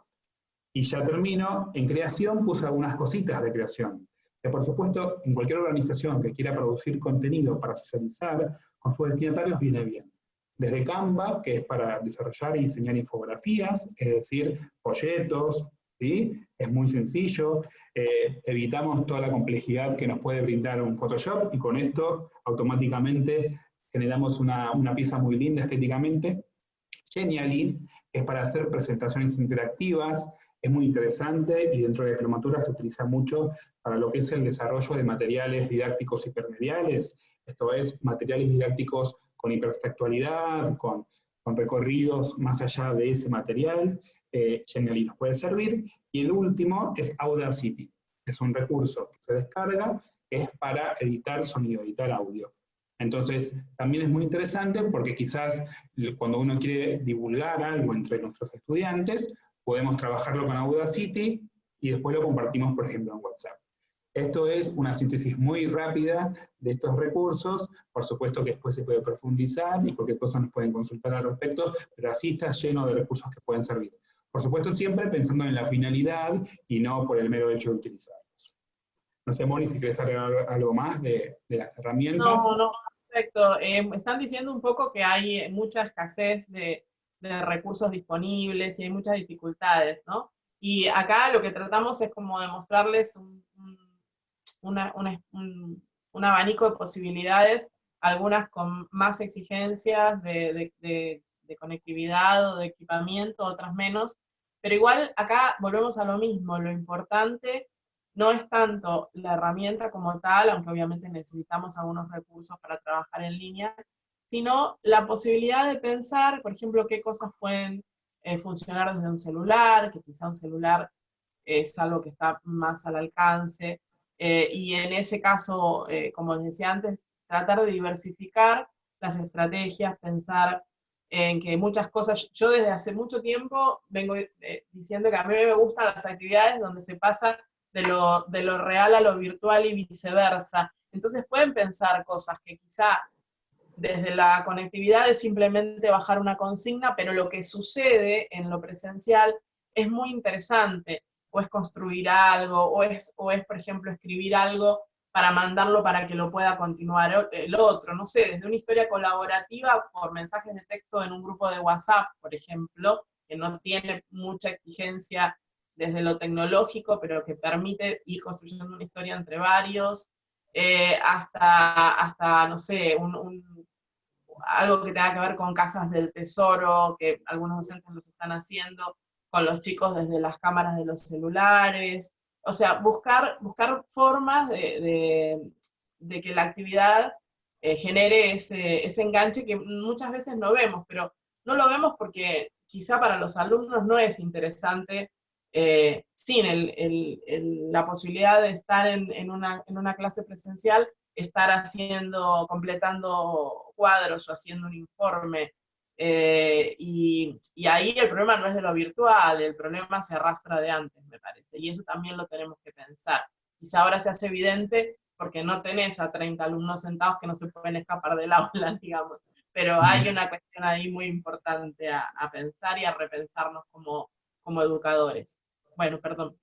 Y ya termino, en creación puse algunas cositas de creación, que por supuesto en cualquier organización que quiera producir contenido para socializar con sus destinatarios viene bien. Desde Canva, que es para desarrollar y diseñar infografías, es decir, folletos, ¿sí? Es muy sencillo, evitamos toda la complejidad que nos puede brindar un Photoshop y con esto automáticamente generamos una pieza muy linda estéticamente. Genially es para hacer presentaciones interactivas, es muy interesante y dentro de diplomatura se utiliza mucho para lo que es el desarrollo de materiales didácticos hipermediales, esto es, materiales didácticos con hipertextualidad, con recorridos más allá de ese material. Genially nos puede servir. Y el último es Audacity, es un recurso que se descarga, que es para editar sonido, editar audio. Entonces, también es muy interesante porque quizás cuando uno quiere divulgar algo entre nuestros estudiantes, podemos trabajarlo con Audacity y después lo compartimos, por ejemplo, en WhatsApp. Esto es una síntesis muy rápida de estos recursos, por supuesto que después se puede profundizar y cualquier cosa nos pueden consultar al respecto, pero así está lleno de recursos que pueden servir. Por supuesto siempre pensando en la finalidad y no por el mero hecho de utilizarlos. No sé, Moni, si querés agregar algo más de las herramientas. No, perfecto. Están diciendo un poco que hay mucha escasez de recursos disponibles y hay muchas dificultades, ¿no? Y acá lo que tratamos es como de mostrarles un abanico de posibilidades, algunas con más exigencias de conectividad o de equipamiento, otras menos, pero igual acá volvemos a lo mismo, lo importante no es tanto la herramienta como tal, aunque obviamente necesitamos algunos recursos para trabajar en línea, sino la posibilidad de pensar, por ejemplo, qué cosas pueden funcionar desde un celular, que quizá un celular es algo que está más al alcance, y en ese caso, como les decía antes, tratar de diversificar las estrategias, pensar en que muchas cosas, yo desde hace mucho tiempo vengo diciendo que a mí me gustan las actividades donde se pasa de lo real a lo virtual y viceversa. Entonces pueden pensar cosas que quizá desde la conectividad es simplemente bajar una consigna, pero lo que sucede en lo presencial es muy interesante, o es construir algo, o es por ejemplo, escribir algo para mandarlo para que lo pueda continuar el otro, no sé, desde una historia colaborativa por mensajes de texto en un grupo de WhatsApp, por ejemplo, que no tiene mucha exigencia desde lo tecnológico, pero que permite ir construyendo una historia entre varios, hasta no sé, algo que tenga que ver con casas del tesoro, que algunos docentes los están haciendo, con los chicos desde las cámaras de los celulares. O sea, buscar formas de que la actividad genere ese enganche que muchas veces no vemos, pero no lo vemos porque quizá para los alumnos no es interesante sin la posibilidad de estar en una clase presencial, estar completando cuadros o haciendo un informe. Y ahí el problema no es de lo virtual, el problema se arrastra de antes, me parece, y eso también lo tenemos que pensar. Quizá ahora se hace evidente porque no tenés a 30 alumnos sentados que no se pueden escapar del aula, digamos, pero hay una cuestión ahí muy importante a pensar y a repensarnos como educadores. Bueno, perdón.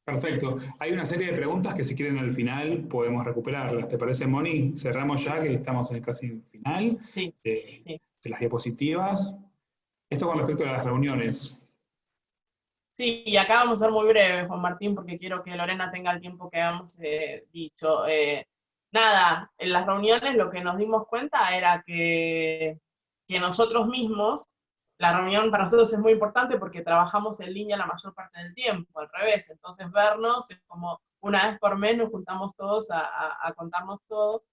Perfecto. Hay una serie de preguntas que si quieren al final podemos recuperarlas. ¿Te parece, Moni? Cerramos ya, que estamos en casi el final Sí, de, sí. de las diapositivas. Esto con respecto a las reuniones. Sí, y acá vamos a ser muy breves, Juan Martín, porque quiero que Lorena tenga el tiempo que habíamos dicho. Nada, en las reuniones lo que nos dimos cuenta era que nosotros mismos, la reunión para nosotros es muy importante porque trabajamos en línea la mayor parte del tiempo, al revés. Entonces vernos es como una vez por mes nos juntamos todos a contarnos todo.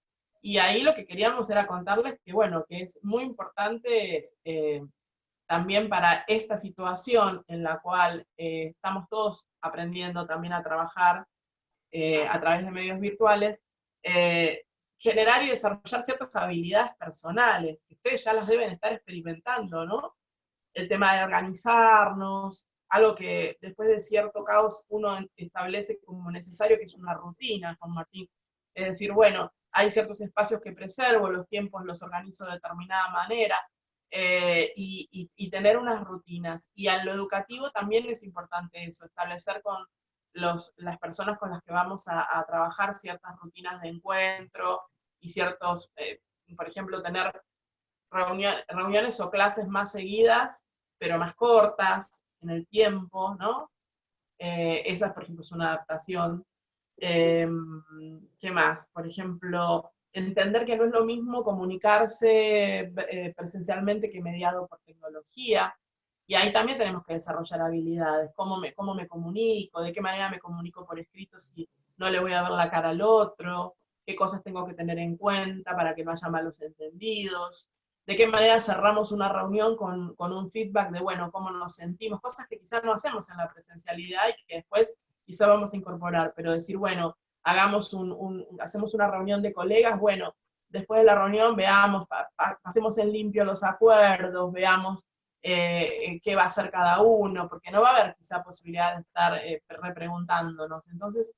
Y ahí lo que queríamos era contarles que, bueno, que es muy importante también para esta situación en la cual estamos todos aprendiendo también a trabajar a través de medios virtuales, generar y desarrollar ciertas habilidades personales, que ustedes ya las deben estar experimentando, ¿no? El tema de organizarnos, algo que después de cierto caos uno establece como necesario, que es una rutina, Juan Martín. Es decir, bueno, hay ciertos espacios que preservo, los tiempos los organizo de determinada manera, y tener unas rutinas. Y en lo educativo también es importante eso, establecer con las personas con las que vamos a trabajar ciertas rutinas de encuentro y ciertos, por ejemplo, tener reuniones o clases más seguidas, pero más cortas en el tiempo, ¿no? Esa, por ejemplo, es una adaptación. ¿Qué más? Por ejemplo, entender que no es lo mismo comunicarse presencialmente que mediado por tecnología. Y ahí también tenemos que desarrollar habilidades. ¿Cómo me comunico? ¿De qué manera me comunico por escrito si no le voy a ver la cara al otro? ¿Qué cosas tengo que tener en cuenta para que no haya malos entendidos? ¿De qué manera cerramos una reunión con un feedback de, bueno, cómo nos sentimos? Cosas que quizás no hacemos en la presencialidad y que después quizá vamos a incorporar, pero decir, bueno, hacemos una reunión de colegas, bueno, después de la reunión veamos, pasemos en limpio los acuerdos, veamos qué va a hacer cada uno, porque no va a haber quizá posibilidad de estar repreguntándonos. Entonces,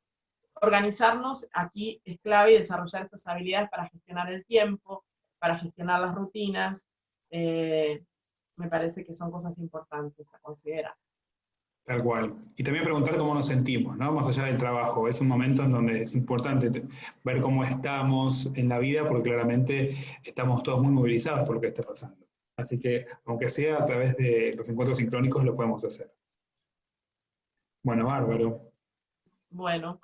organizarnos aquí es clave y desarrollar estas habilidades para gestionar el tiempo, para gestionar las rutinas, me parece que son cosas importantes a considerar. Tal cual. Y también preguntar cómo nos sentimos, ¿no? Más allá del trabajo. Es un momento en donde es importante ver cómo estamos en la vida, porque claramente estamos todos muy movilizados por lo que está pasando. Así que, aunque sea a través de los encuentros sincrónicos, lo podemos hacer. Bueno, bárbaro. Bueno,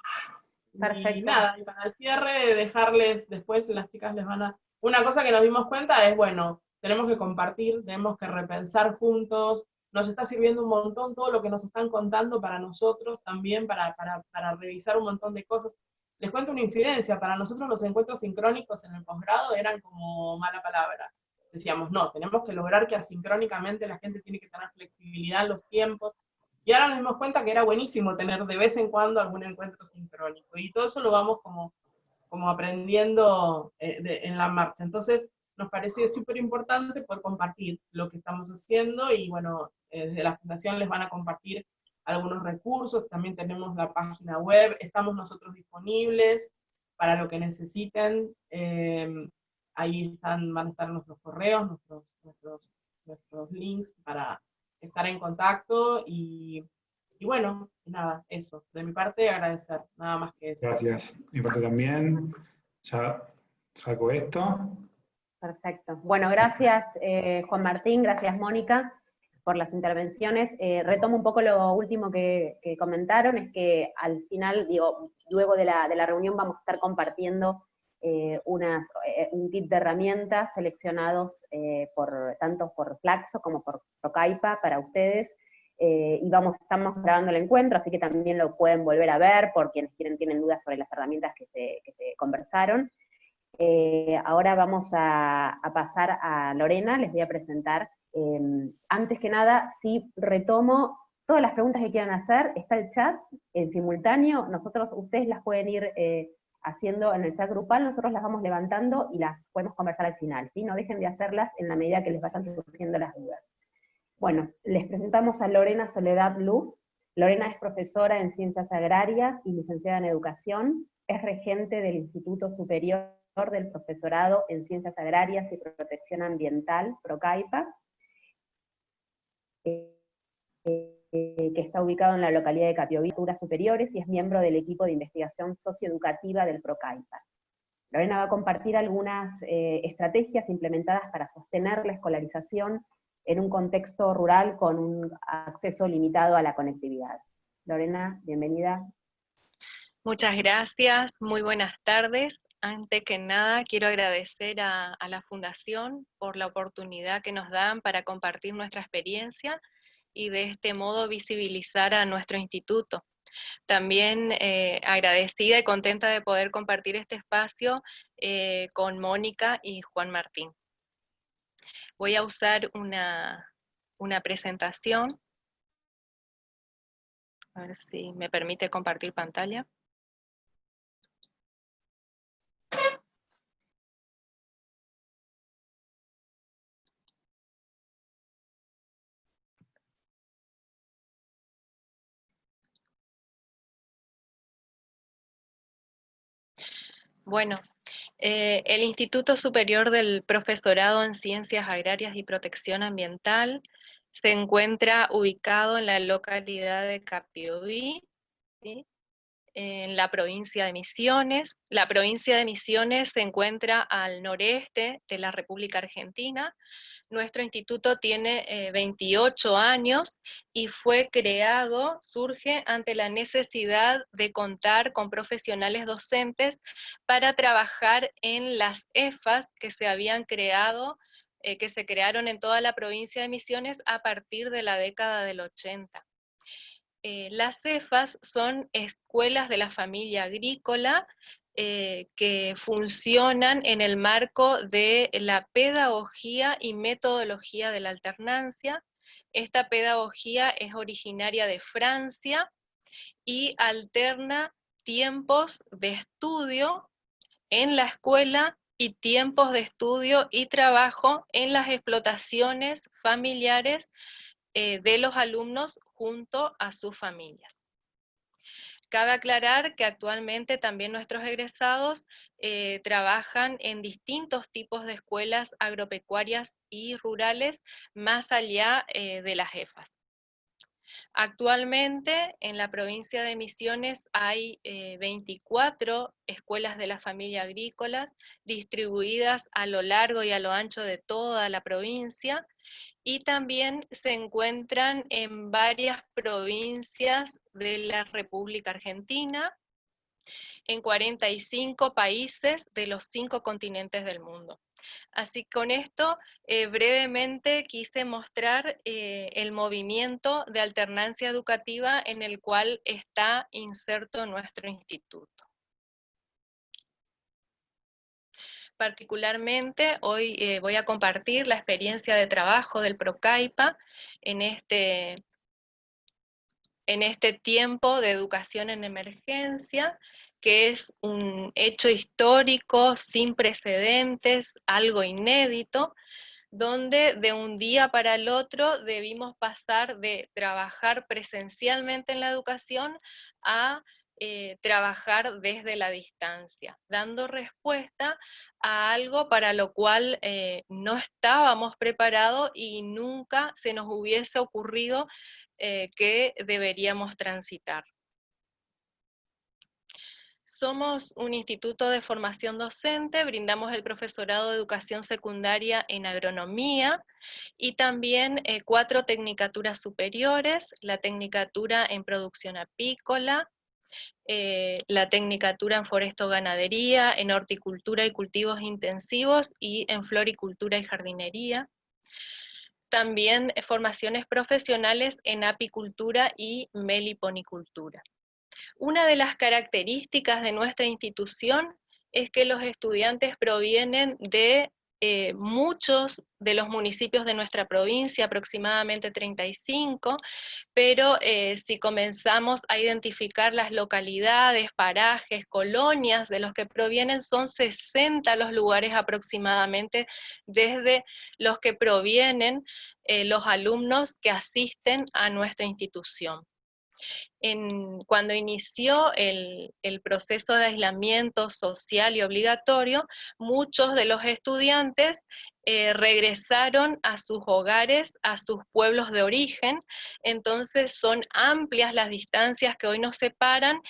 Perfecto. y nada, y para el cierre, dejarles, después las chicas les van a... Una cosa que nos dimos cuenta es, bueno, tenemos que compartir, tenemos que repensar juntos, nos está sirviendo un montón todo lo que nos están contando para nosotros también, para revisar un montón de cosas. Les cuento una infidencia, para nosotros los encuentros sincrónicos en el posgrado eran como mala palabra. Decíamos, no, tenemos que lograr que asincrónicamente la gente tiene que tener flexibilidad en los tiempos, y ahora nos dimos cuenta que era buenísimo tener de vez en cuando algún encuentro sincrónico, y todo eso lo vamos como aprendiendo en la marcha. Entonces, nos pareció súper importante poder compartir lo que estamos haciendo, y bueno, desde la Fundación les van a compartir algunos recursos, también tenemos la página web, estamos nosotros disponibles para lo que necesiten, ahí van a estar nuestros correos, nuestros links para estar en contacto, y bueno, nada, eso. De mi parte, agradecer, nada más que eso. Gracias. Mi parte también. Ya saco esto. Perfecto. Bueno, gracias Juan Martín, gracias Mónica por las intervenciones. Retomo un poco lo último que comentaron, es que al final, digo, luego de la reunión vamos a estar compartiendo un kit de herramientas seleccionados tanto por Flaxo como por Procaipa para ustedes, y estamos grabando el encuentro, así que también lo pueden volver a ver por quienes tienen dudas sobre las herramientas que se conversaron. Ahora vamos a pasar a Lorena, les voy a presentar. Antes que nada, sí retomo todas las preguntas que quieran hacer, está el chat en simultáneo, ustedes las pueden ir haciendo en el chat grupal, nosotros las vamos levantando y las podemos conversar al final, ¿sí? No dejen de hacerlas en la medida que les vayan surgiendo las dudas. Bueno, les presentamos a Lorena Soledad Luz. Lorena es profesora en Ciencias Agrarias y licenciada en Educación, es regente del Instituto Superior del Profesorado en Ciencias Agrarias y Protección Ambiental, Procaipa, que está ubicado en la localidad de Capiobí, Superiores, y es miembro del equipo de investigación socioeducativa del Procaipa. Lorena va a compartir algunas estrategias implementadas para sostener la escolarización en un contexto rural con un acceso limitado a la conectividad. Lorena, bienvenida. Muchas gracias, muy buenas tardes. Antes que nada, quiero agradecer a la Fundación por la oportunidad que nos dan para compartir nuestra experiencia y de este modo visibilizar a nuestro instituto. También agradecida y contenta de poder compartir este espacio con Mónica y Juan Martín. Voy a usar una presentación. A ver si me permite compartir pantalla. Bueno, el Instituto Superior del Profesorado en Ciencias Agrarias y Protección Ambiental se encuentra ubicado en la localidad de Capiobí, ¿sí?, en la provincia de Misiones. La provincia de Misiones se encuentra al noreste de la República Argentina. Nuestro instituto tiene 28 años y surge ante la necesidad de contar con profesionales docentes para trabajar en las EFAs que se habían creado, que se crearon en toda la provincia de Misiones a partir de la década del 80. Las EFAs son escuelas de la familia agrícola que funcionan en el marco de la pedagogía y metodología de la alternancia. Esta pedagogía es originaria de Francia y alterna tiempos de estudio en la escuela y tiempos de estudio y trabajo en las explotaciones familiares de los alumnos junto a sus familias. Cabe aclarar que actualmente también nuestros egresados trabajan en distintos tipos de escuelas agropecuarias y rurales más allá de las EFAs. Actualmente en la provincia de Misiones hay 24 escuelas de la familia agrícolas distribuidas a lo largo y a lo ancho de toda la provincia, y también se encuentran en varias provincias de la República Argentina, en 45 países de los 5 continentes del mundo. Así que con esto brevemente quise mostrar el movimiento de alternancia educativa en el cual está inserto nuestro instituto. Particularmente hoy voy a compartir la experiencia de trabajo del Procaipa en este tiempo de educación en emergencia, que es un hecho histórico sin precedentes, algo inédito, donde de un día para el otro debimos pasar de trabajar presencialmente en la educación a trabajar desde la distancia, dando respuesta a algo para lo cual no estábamos preparados y nunca se nos hubiese ocurrido que deberíamos transitar. Somos un instituto de formación docente, brindamos el profesorado de educación secundaria en agronomía y también 4 tecnicaturas superiores, la tecnicatura en producción apícola, la tecnicatura en foresto-ganadería, en horticultura y cultivos intensivos y en floricultura y jardinería. También formaciones profesionales en apicultura y meliponicultura. Una de las características de nuestra institución es que los estudiantes provienen de muchos de los municipios de nuestra provincia, aproximadamente 35, pero si comenzamos a identificar las localidades, parajes, colonias de los que provienen, son 60 los lugares aproximadamente desde los que provienen los alumnos que asisten a nuestra institución. Cuando inició el proceso de aislamiento social y obligatorio, muchos de los estudiantes regresaron a sus hogares, a sus pueblos de origen, entonces son amplias las distancias que hoy nos separan,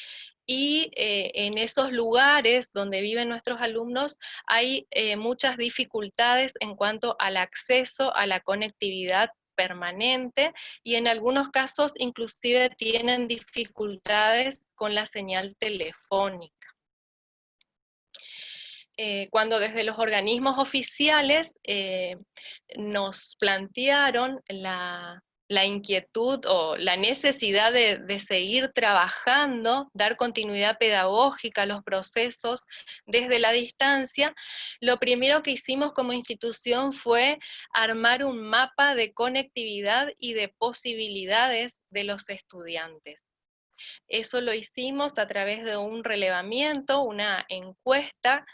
y en esos lugares donde viven nuestros alumnos hay muchas dificultades en cuanto al acceso a la conectividad permanente, y en algunos casos inclusive tienen dificultades con la señal telefónica. Cuando desde los organismos oficiales nos plantearon la inquietud o la necesidad de seguir trabajando, dar continuidad pedagógica a los procesos desde la distancia, lo primero que hicimos como institución fue armar un mapa de conectividad y de posibilidades de los estudiantes. Eso lo hicimos a través de un relevamiento, una encuesta,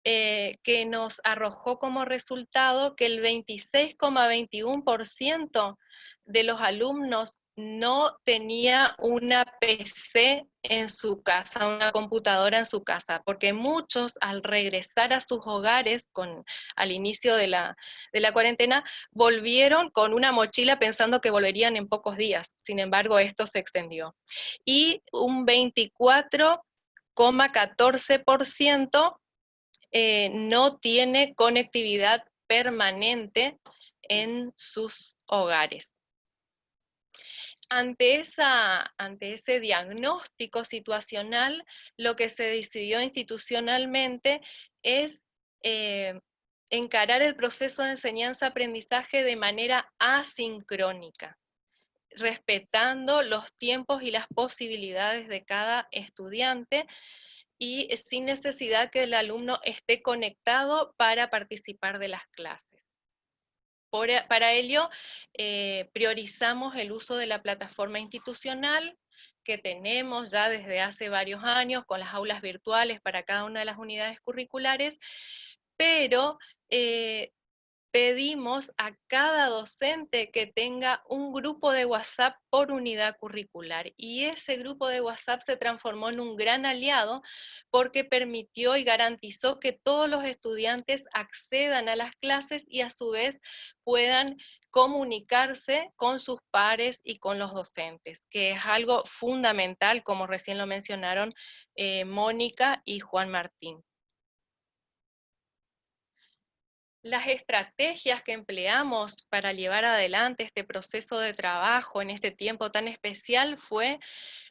que nos arrojó como resultado que el 26,21% de los alumnos no tenía una PC en su casa, una computadora en su casa, porque muchos al regresar a sus hogares al inicio de la cuarentena, volvieron con una mochila pensando que volverían en pocos días. Sin embargo, esto se extendió. Y un 24,14% no tiene conectividad permanente en sus hogares. Ante ese diagnóstico situacional, lo que se decidió institucionalmente es encarar el proceso de enseñanza-aprendizaje de manera asincrónica, respetando los tiempos y las posibilidades de cada estudiante, y sin necesidad que el alumno esté conectado para participar de las clases. Para ello, priorizamos el uso de la plataforma institucional que tenemos ya desde hace varios años con las aulas virtuales para cada una de las unidades curriculares, pero pedimos a cada docente que tenga un grupo de WhatsApp por unidad curricular, y ese grupo de WhatsApp se transformó en un gran aliado porque permitió y garantizó que todos los estudiantes accedan a las clases y a su vez puedan comunicarse con sus pares y con los docentes, que es algo fundamental, como recién lo mencionaron Mónica y Juan Martín. Las estrategias que empleamos para llevar adelante este proceso de trabajo en este tiempo tan especial fue,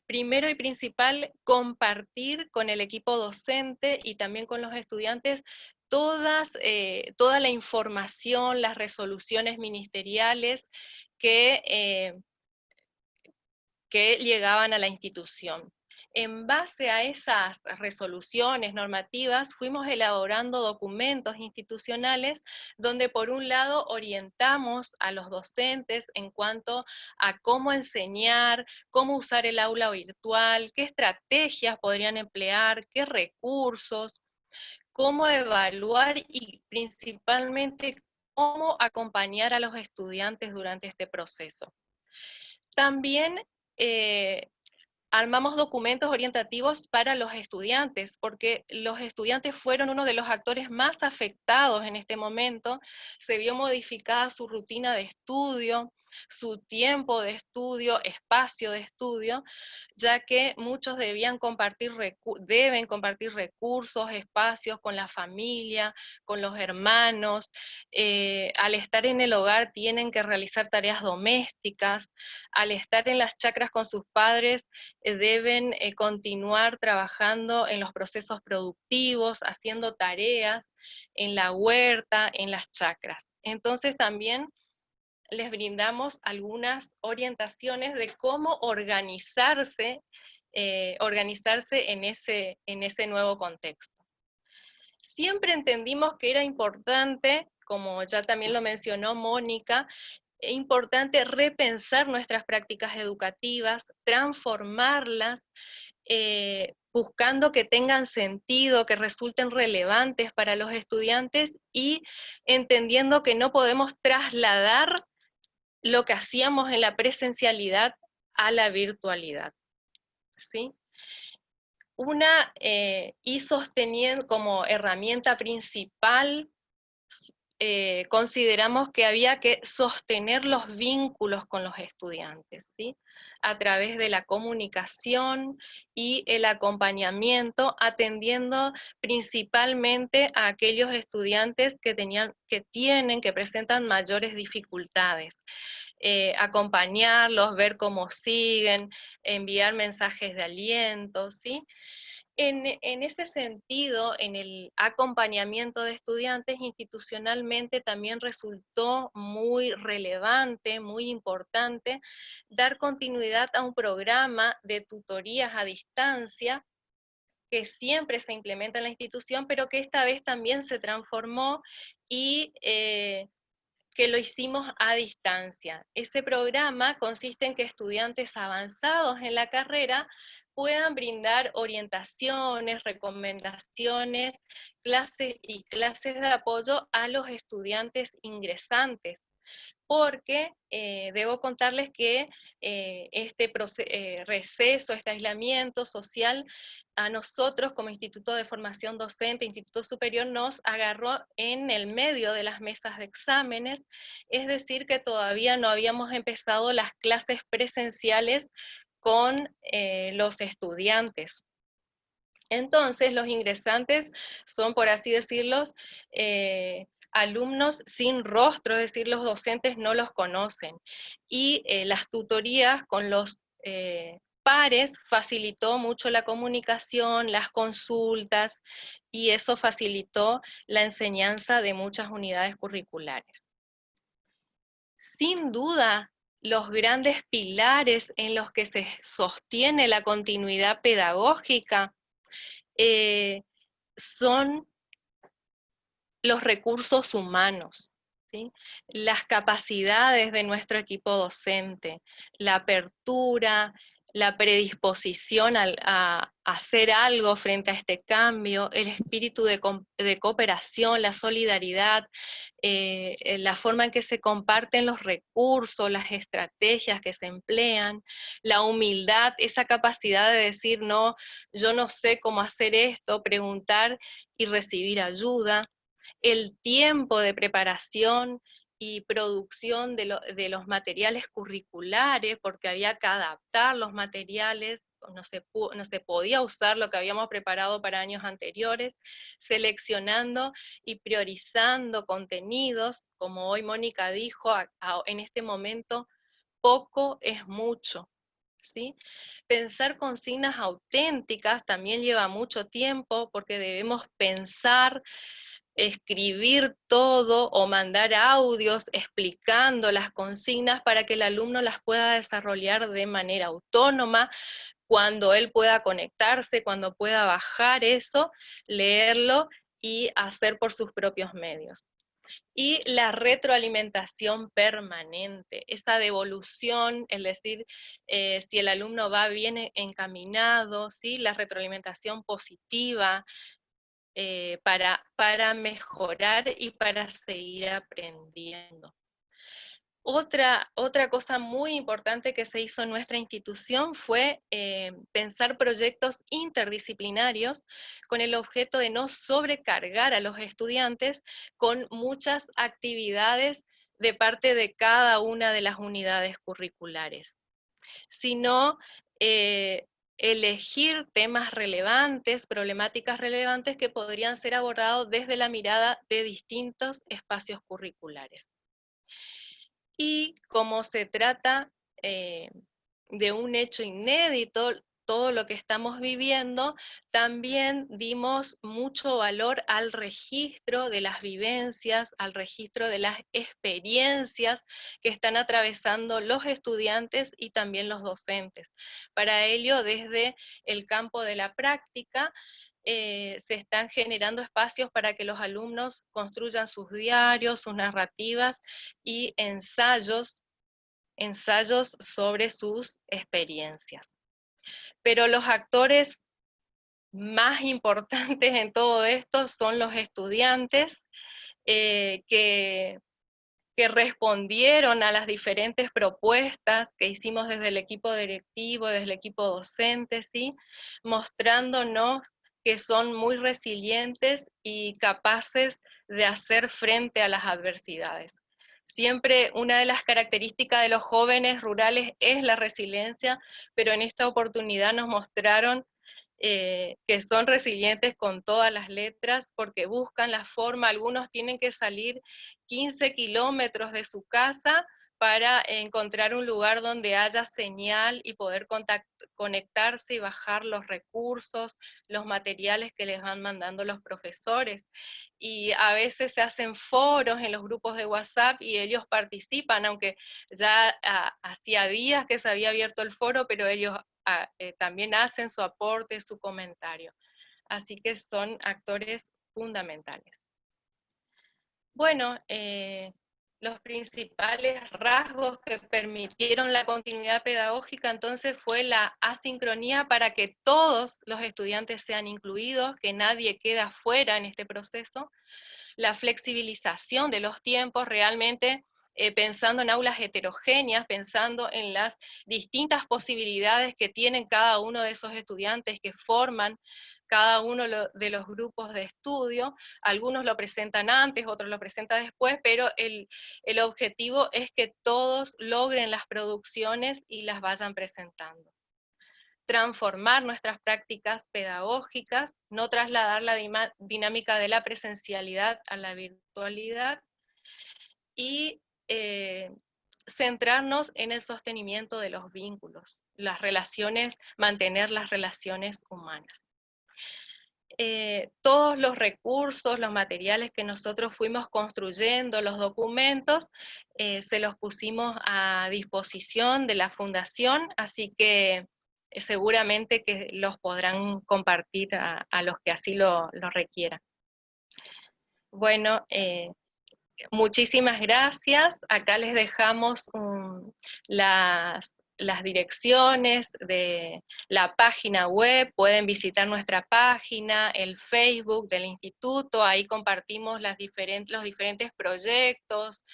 primero y principal, compartir con el equipo docente y también con los estudiantes toda la información, las resoluciones ministeriales que llegaban a la institución. En base a esas resoluciones normativas, fuimos elaborando documentos institucionales donde, por un lado, orientamos a los docentes en cuanto a cómo enseñar, cómo usar el aula virtual, qué estrategias podrían emplear, qué recursos, cómo evaluar y principalmente cómo acompañar a los estudiantes durante este proceso. También armamos documentos orientativos para los estudiantes, porque los estudiantes fueron uno de los actores más afectados en este momento. Se vio modificada su rutina de estudio, su tiempo de estudio, espacio de estudio, ya que muchos deben compartir recursos, espacios con la familia, con los hermanos. Al estar en el hogar tienen que realizar tareas domésticas. Al estar en las chacras con sus padres deben continuar trabajando en los procesos productivos, haciendo tareas en la huerta, en las chacras. Entonces también les brindamos algunas orientaciones de cómo organizarse en ese nuevo contexto. Siempre entendimos que era importante, como ya también lo mencionó Mónica, es importante repensar nuestras prácticas educativas, transformarlas, buscando que tengan sentido, que resulten relevantes para los estudiantes y entendiendo que no podemos trasladar lo que hacíamos en la presencialidad a la virtualidad, ¿sí? Y sosteniendo como herramienta principal, consideramos que había que sostener los vínculos con los estudiantes, ¿sí? A través de la comunicación y el acompañamiento, atendiendo principalmente a aquellos estudiantes que presentan mayores dificultades. Acompañarlos, ver cómo siguen, enviar mensajes de aliento, ¿sí? En ese sentido, en el acompañamiento de estudiantes, institucionalmente también resultó muy relevante, muy importante, dar continuidad a un programa de tutorías a distancia que siempre se implementa en la institución, pero que esta vez también se transformó y que lo hicimos a distancia. Ese programa consiste en que estudiantes avanzados en la carrera puedan brindar orientaciones, recomendaciones, clases de apoyo a los estudiantes ingresantes. Porque debo contarles que este receso, este aislamiento social, a nosotros como Instituto de Formación Docente, Instituto Superior, nos agarró en el medio de las mesas de exámenes, es decir, que todavía no habíamos empezado las clases presenciales con los estudiantes. Entonces, los ingresantes son, por así decirlo, alumnos sin rostro, es decir, los docentes no los conocen. Y las tutorías con los pares facilitó mucho la comunicación, las consultas, y eso facilitó la enseñanza de muchas unidades curriculares. Sin duda, los grandes pilares en los que se sostiene la continuidad pedagógica son los recursos humanos, ¿sí? Las capacidades de nuestro equipo docente, la apertura, la predisposición a hacer algo frente a este cambio, el espíritu de cooperación, la solidaridad, la forma en que se comparten los recursos, las estrategias que se emplean, la humildad, esa capacidad de decir, no, yo no sé cómo hacer esto, preguntar y recibir ayuda, el tiempo de preparación y producción de los materiales curriculares, porque había que adaptar los materiales, no se podía usar lo que habíamos preparado para años anteriores, seleccionando y priorizando contenidos, como hoy Mónica dijo, en este momento poco es mucho, ¿sí? Pensar consignas auténticas también lleva mucho tiempo, porque debemos pensar, escribir todo o mandar audios explicando las consignas para que el alumno las pueda desarrollar de manera autónoma, cuando él pueda conectarse, cuando pueda bajar eso, leerlo y hacer por sus propios medios. Y la retroalimentación permanente, esa devolución, es decir, si el alumno va bien encaminado, ¿sí? La retroalimentación positiva, para mejorar y para seguir aprendiendo. Otra cosa muy importante que se hizo en nuestra institución fue pensar proyectos interdisciplinarios con el objeto de no sobrecargar a los estudiantes con muchas actividades de parte de cada una de las unidades curriculares, sino elegir temas relevantes, problemáticas relevantes que podrían ser abordados desde la mirada de distintos espacios curriculares. Y como se trata de un hecho inédito, todo lo que estamos viviendo, también dimos mucho valor al registro de las vivencias, al registro de las experiencias que están atravesando los estudiantes y también los docentes. Para ello, desde el campo de la práctica, se están generando espacios para que los alumnos construyan sus diarios, sus narrativas y ensayos sobre sus experiencias. Pero los actores más importantes en todo esto son los estudiantes que respondieron a las diferentes propuestas que hicimos desde el equipo directivo, desde el equipo docente, ¿sí? Mostrándonos que son muy resilientes y capaces de hacer frente a las adversidades. Siempre una de las características de los jóvenes rurales es la resiliencia, pero en esta oportunidad nos mostraron que son resilientes con todas las letras porque buscan la forma. Algunos tienen que salir 15 kilómetros de su casa para encontrar un lugar donde haya señal y poder conectarse y bajar los recursos, los materiales que les van mandando los profesores. Y a veces se hacen foros en los grupos de WhatsApp y ellos participan, aunque ya hacía días que se había abierto el foro, pero ellos también hacen su aporte, su comentario. Así que son actores fundamentales. Bueno, los principales rasgos que permitieron la continuidad pedagógica entonces fue la asincronía para que todos los estudiantes sean incluidos, que nadie quede afuera en este proceso, la flexibilización de los tiempos realmente pensando en aulas heterogéneas, pensando en las distintas posibilidades que tienen cada uno de esos estudiantes que forman cada uno de los grupos de estudio. Algunos lo presentan antes, otros lo presentan después, pero el objetivo es que todos logren las producciones y las vayan presentando. Transformar nuestras prácticas pedagógicas, no trasladar la dinámica de la presencialidad a la virtualidad, y centrarnos en el sostenimiento de los vínculos, las relaciones, mantener las relaciones humanas. Todos los recursos, los materiales que nosotros fuimos construyendo, los documentos, se los pusimos a disposición de la Fundación, así que seguramente que los podrán compartir a los que así lo requieran. Bueno, muchísimas gracias. Acá les dejamos las direcciones de la página web, pueden visitar nuestra página, el Facebook del instituto, ahí compartimos los diferentes proyectos,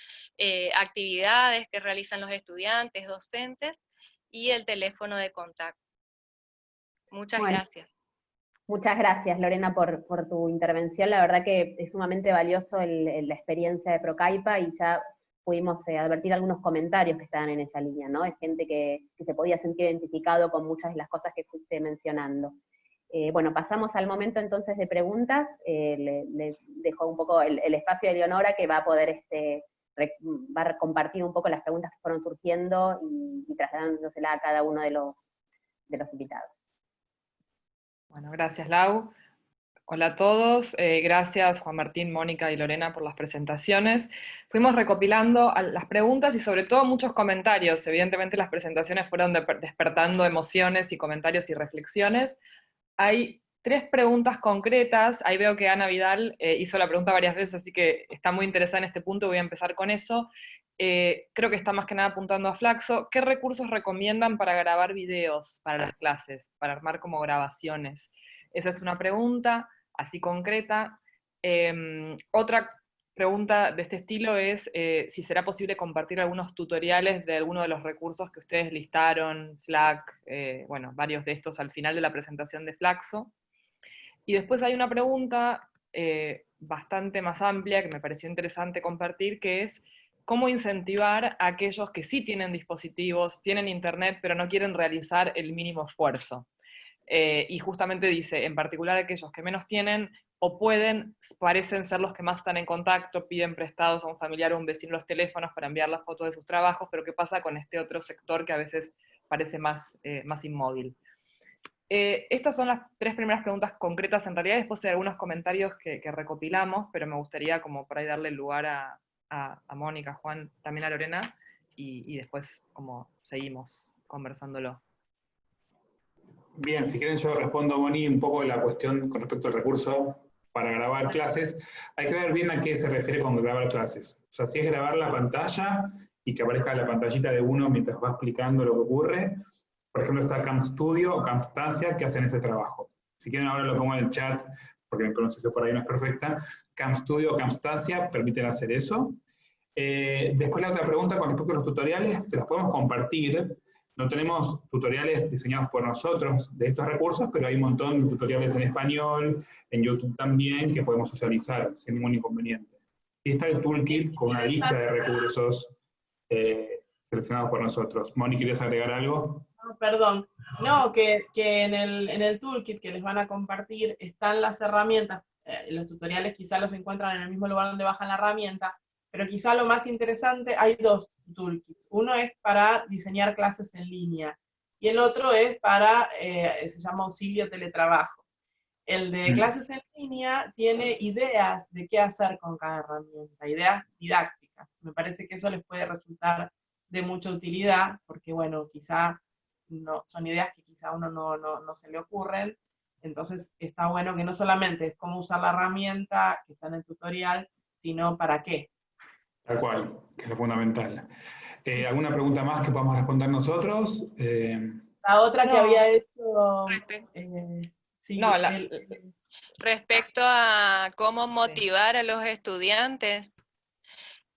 actividades que realizan los estudiantes, docentes, y el teléfono de contacto. Muchas gracias. Muchas gracias, Lorena, por tu intervención. La verdad que es sumamente valioso la experiencia de Procaipa y ya pudimos advertir algunos comentarios que estaban en esa línea, ¿no? De gente que se podía sentir identificado con muchas de las cosas que fuiste mencionando. Bueno, pasamos al momento entonces de preguntas. Le dejo un poco el espacio a Eleonora, que va a poder va a compartir un poco las preguntas que fueron surgiendo y trasladándosela a cada uno de los invitados. Bueno, gracias Lau. Hola a todos, gracias Juan Martín, Mónica y Lorena por las presentaciones. Fuimos recopilando las preguntas y sobre todo muchos comentarios. Evidentemente las presentaciones fueron despertando emociones y comentarios y reflexiones. Hay 3 preguntas concretas, ahí veo que Ana Vidal hizo la pregunta varias veces, así que está muy interesada en este punto, voy a empezar con eso. Creo que está más que nada apuntando a Flaxo. ¿Qué recursos recomiendan para grabar videos para las clases, para armar como grabaciones? Esa es una pregunta así concreta. Otra pregunta de este estilo es si será posible compartir algunos tutoriales de alguno de los recursos que ustedes listaron, Slack, bueno, varios de estos al final de la presentación de Flaxo. Y después hay una pregunta bastante más amplia que me pareció interesante compartir, que es cómo incentivar a aquellos que sí tienen dispositivos, tienen internet, pero no quieren realizar el mínimo esfuerzo. Y justamente dice, en particular aquellos que menos tienen o pueden, parecen ser los que más están en contacto, piden prestados a un familiar o un vecino los teléfonos para enviar las fotos de sus trabajos, pero ¿qué pasa con este otro sector que a veces parece más inmóvil? Estas son las 3 primeras preguntas concretas en realidad, después hay algunos comentarios que recopilamos, pero me gustaría como por ahí darle lugar a Mónica, Juan, también a Lorena, y después como seguimos conversándolo. Bien, si quieren yo respondo, Moni, un poco la cuestión con respecto al recurso para grabar clases. Hay que ver bien a qué se refiere con grabar clases. O sea, si es grabar la pantalla y que aparezca la pantallita de uno mientras va explicando lo que ocurre. Por ejemplo, está CamStudio o CamStancia que hacen ese trabajo. Si quieren ahora lo pongo en el chat, porque mi pronunciación por ahí no es perfecta. CamStudio o CamStancia permiten hacer eso. Después la otra pregunta con respecto a los tutoriales, se los podemos compartir. No tenemos tutoriales diseñados por nosotros de estos recursos, pero hay un montón de tutoriales en español, en YouTube también, que podemos socializar sin ningún inconveniente. Y está el toolkit con una lista de recursos seleccionados por nosotros. Moni, ¿quieres agregar algo? No, perdón. No, que en el toolkit que les van a compartir están las herramientas. Los tutoriales quizá los encuentran en el mismo lugar donde bajan la herramienta, pero quizá lo más interesante, hay 2 toolkits. Uno es para diseñar clases en línea y el otro es para, se llama auxilio teletrabajo. El de clases en línea tiene ideas de qué hacer con cada herramienta, ideas didácticas. Me parece que eso les puede resultar de mucha utilidad, porque bueno, quizá no, son ideas que quizá a uno no se le ocurren. Entonces está bueno que no solamente es cómo usar la herramienta que está en el tutorial, sino para qué. Tal cual, que es lo fundamental. ¿Alguna pregunta más que podamos responder nosotros? La otra que había hecho... sí, No, respecto a cómo Sí. motivar a los estudiantes,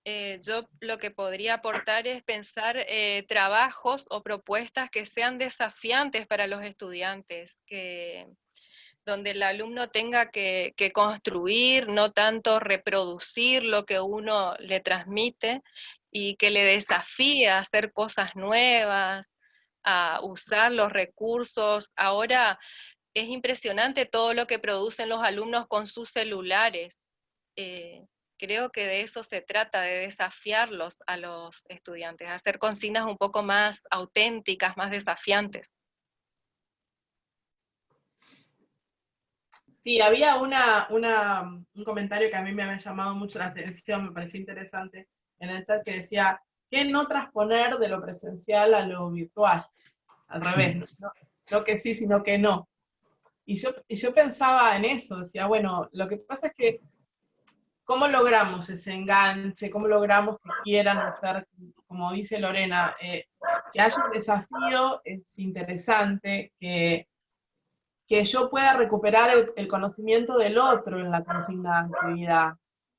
yo lo que podría aportar es pensar trabajos o propuestas que sean desafiantes para los estudiantes, donde el alumno tenga que construir, no tanto reproducir lo que uno le transmite, y que le desafíe a hacer cosas nuevas, a usar los recursos. Ahora es impresionante todo lo que producen los alumnos con sus celulares. Creo que de eso se trata, de desafiarlos a los estudiantes, hacer consignas un poco más auténticas, más desafiantes. Sí, había un comentario que a mí me había llamado mucho la atención, me pareció interesante en el chat, que decía, ¿qué no transponer de lo presencial a lo virtual? Al revés, no que sí, sino que no. Y yo pensaba en eso, decía, bueno, lo que pasa es que, ¿cómo logramos ese enganche? ¿Cómo logramos que quieran hacer, como dice Lorena, que haya un desafío? Es interesante, que yo pueda recuperar el conocimiento del otro en la consigna de actividad,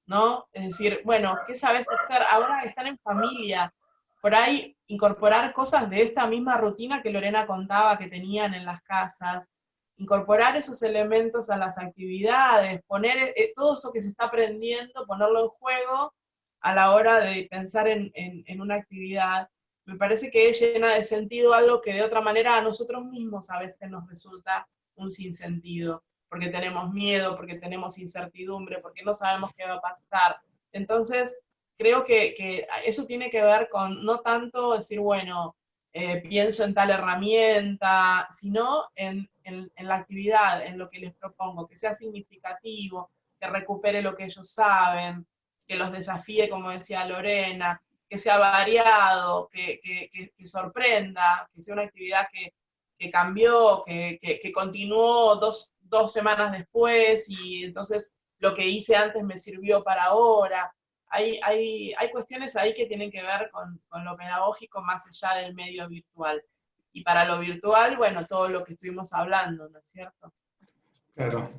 ¿no? Es decir, bueno, ¿qué sabes hacer? Ahora están en familia, por ahí incorporar cosas de esta misma rutina que Lorena contaba que tenían en las casas, incorporar esos elementos a las actividades, poner todo eso que se está aprendiendo, ponerlo en juego a la hora de pensar en una actividad. Me parece que llena de sentido algo que de otra manera a nosotros mismos a veces nos resulta un sinsentido, porque tenemos miedo, porque tenemos incertidumbre, porque no sabemos qué va a pasar. Entonces, creo que eso tiene que ver con no tanto decir, bueno, pienso en tal herramienta, sino en la actividad, en lo que les propongo, que sea significativo, que recupere lo que ellos saben, que los desafíe, como decía Lorena, que sea variado, que sorprenda, que sea una actividad que cambió, que continuó dos semanas después y entonces lo que hice antes me sirvió para ahora. Hay cuestiones ahí que tienen que ver con lo pedagógico más allá del medio virtual. Y para lo virtual, bueno, todo lo que estuvimos hablando, ¿no es cierto? Claro.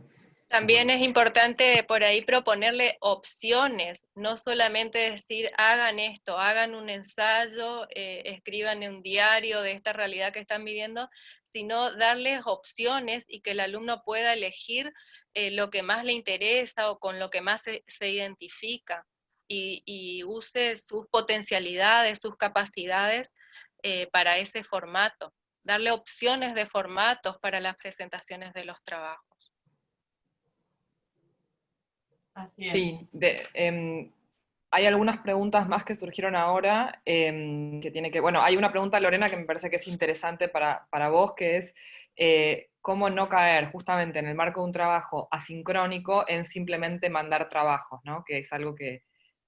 También es importante por ahí proponerle opciones, no solamente decir hagan esto, hagan un ensayo, escriban en un diario de esta realidad que están viviendo, sino darles opciones y que el alumno pueda elegir lo que más le interesa o con lo que más se identifica. y use sus potencialidades, sus capacidades para ese formato. Darle opciones de formatos para las presentaciones de los trabajos. Así es. Sí, hay algunas preguntas más que surgieron ahora, que tiene que, bueno, hay una pregunta, Lorena, que me parece que es interesante para vos, que es cómo no caer justamente en el marco de un trabajo asincrónico en simplemente mandar trabajos, ¿no? Que es algo que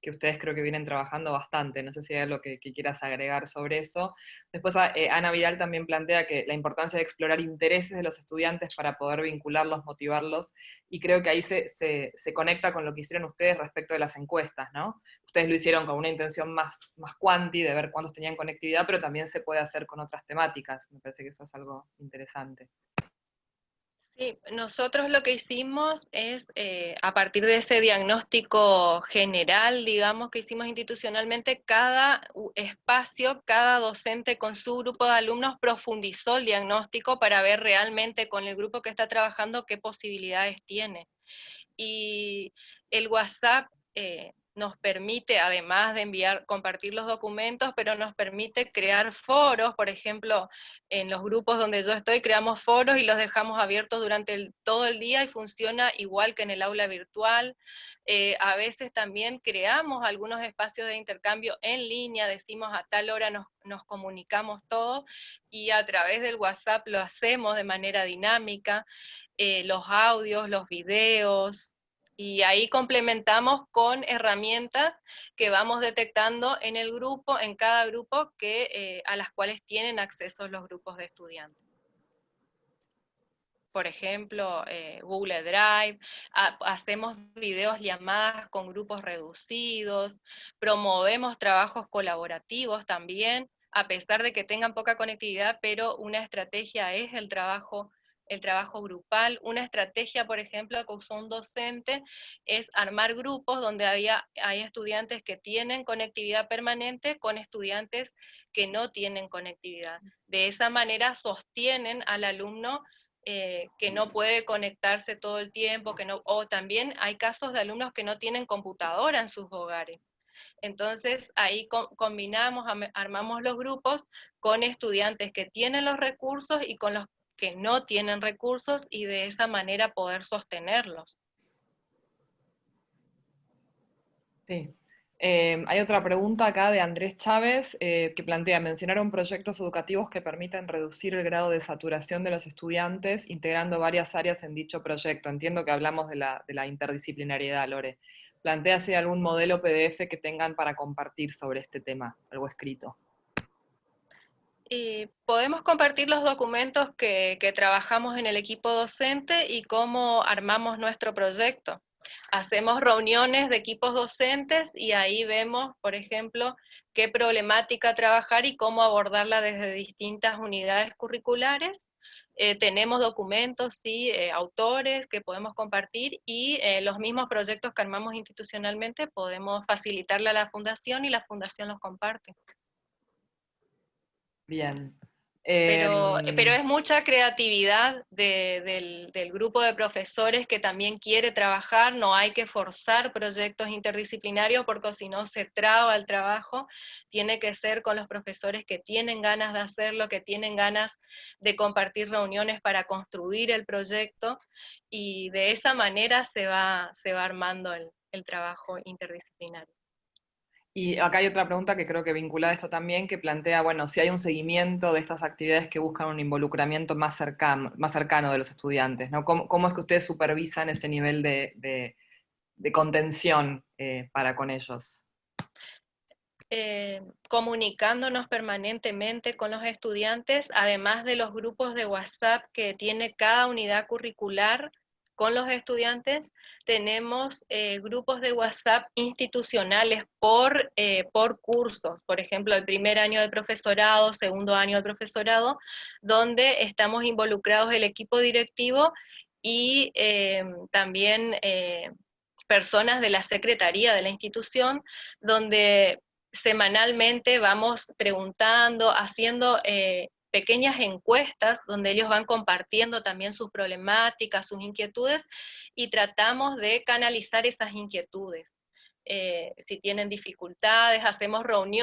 ustedes creo que vienen trabajando bastante. No sé si hay algo que quieras agregar sobre eso. Después Ana Vidal también plantea que la importancia de explorar intereses de los estudiantes para poder vincularlos, motivarlos, y creo que ahí se conecta con lo que hicieron ustedes respecto de las encuestas, ¿no? Ustedes lo hicieron con una intención más cuanti, de ver cuántos tenían conectividad, pero también se puede hacer con otras temáticas. Me parece que eso es algo interesante. Sí, nosotros lo que hicimos es, a partir de ese diagnóstico general, digamos, que hicimos institucionalmente, cada espacio, cada docente con su grupo de alumnos profundizó el diagnóstico para ver realmente con el grupo que está trabajando qué posibilidades tiene. Y el WhatsApp nos permite, además de compartir los documentos, pero nos permite crear foros. Por ejemplo, en los grupos donde yo estoy creamos foros y los dejamos abiertos durante todo el día y funciona igual que en el aula virtual. A veces también creamos algunos espacios de intercambio en línea, decimos a tal hora nos comunicamos todos, y a través del WhatsApp lo hacemos de manera dinámica. Los audios, los videos, y ahí complementamos con herramientas que vamos detectando en el grupo, en cada grupo, a las cuales tienen acceso los grupos de estudiantes. Por ejemplo, Google Drive, hacemos videos llamadas con grupos reducidos, promovemos trabajos colaborativos también, a pesar de que tengan poca conectividad, pero una estrategia es el trabajo grupal. Una estrategia, por ejemplo, que usó un docente, es armar grupos donde hay estudiantes que tienen conectividad permanente con estudiantes que no tienen conectividad. De esa manera sostienen al alumno que no puede conectarse todo el tiempo, o también hay casos de alumnos que no tienen computadora en sus hogares. Entonces ahí combinamos, armamos los grupos con estudiantes que tienen los recursos y con los que no tienen recursos, y de esa manera poder sostenerlos. Sí. Hay otra pregunta acá de Andrés Chávez que plantea, mencionaron proyectos educativos que permiten reducir el grado de saturación de los estudiantes integrando varias áreas en dicho proyecto. Entiendo que hablamos de la interdisciplinariedad, Lore. Plantea si hay algún modelo PDF que tengan para compartir sobre este tema, algo escrito. Podemos compartir los documentos que trabajamos en el equipo docente y cómo armamos nuestro proyecto. Hacemos reuniones de equipos docentes y ahí vemos, por ejemplo, qué problemática trabajar y cómo abordarla desde distintas unidades curriculares. Tenemos documentos, sí, autores que podemos compartir, y los mismos proyectos que armamos institucionalmente podemos facilitarle a la fundación y la fundación los comparte. Bien. Pero es mucha creatividad del grupo de profesores que también quiere trabajar. No hay que forzar proyectos interdisciplinarios porque si no se traba el trabajo. Tiene que ser con los profesores que tienen ganas de hacerlo, que tienen ganas de compartir reuniones para construir el proyecto, y de esa manera se va armando el trabajo interdisciplinario. Y acá hay otra pregunta que creo que vincula a esto también, que plantea, bueno, si hay un seguimiento de estas actividades que buscan un involucramiento más cercano de los estudiantes, ¿no? ¿Cómo es que ustedes supervisan ese nivel de contención para con ellos? Comunicándonos permanentemente con los estudiantes, además de los grupos de WhatsApp que tiene cada unidad curricular con los estudiantes, tenemos grupos de WhatsApp institucionales por cursos. Por ejemplo, el primer año del profesorado, segundo año del profesorado, donde estamos involucrados el equipo directivo y también personas de la secretaría de la institución, donde semanalmente vamos preguntando, haciendo pequeñas encuestas donde ellos van compartiendo también sus problemáticas, sus inquietudes, y tratamos de canalizar esas inquietudes. si tienen dificultades,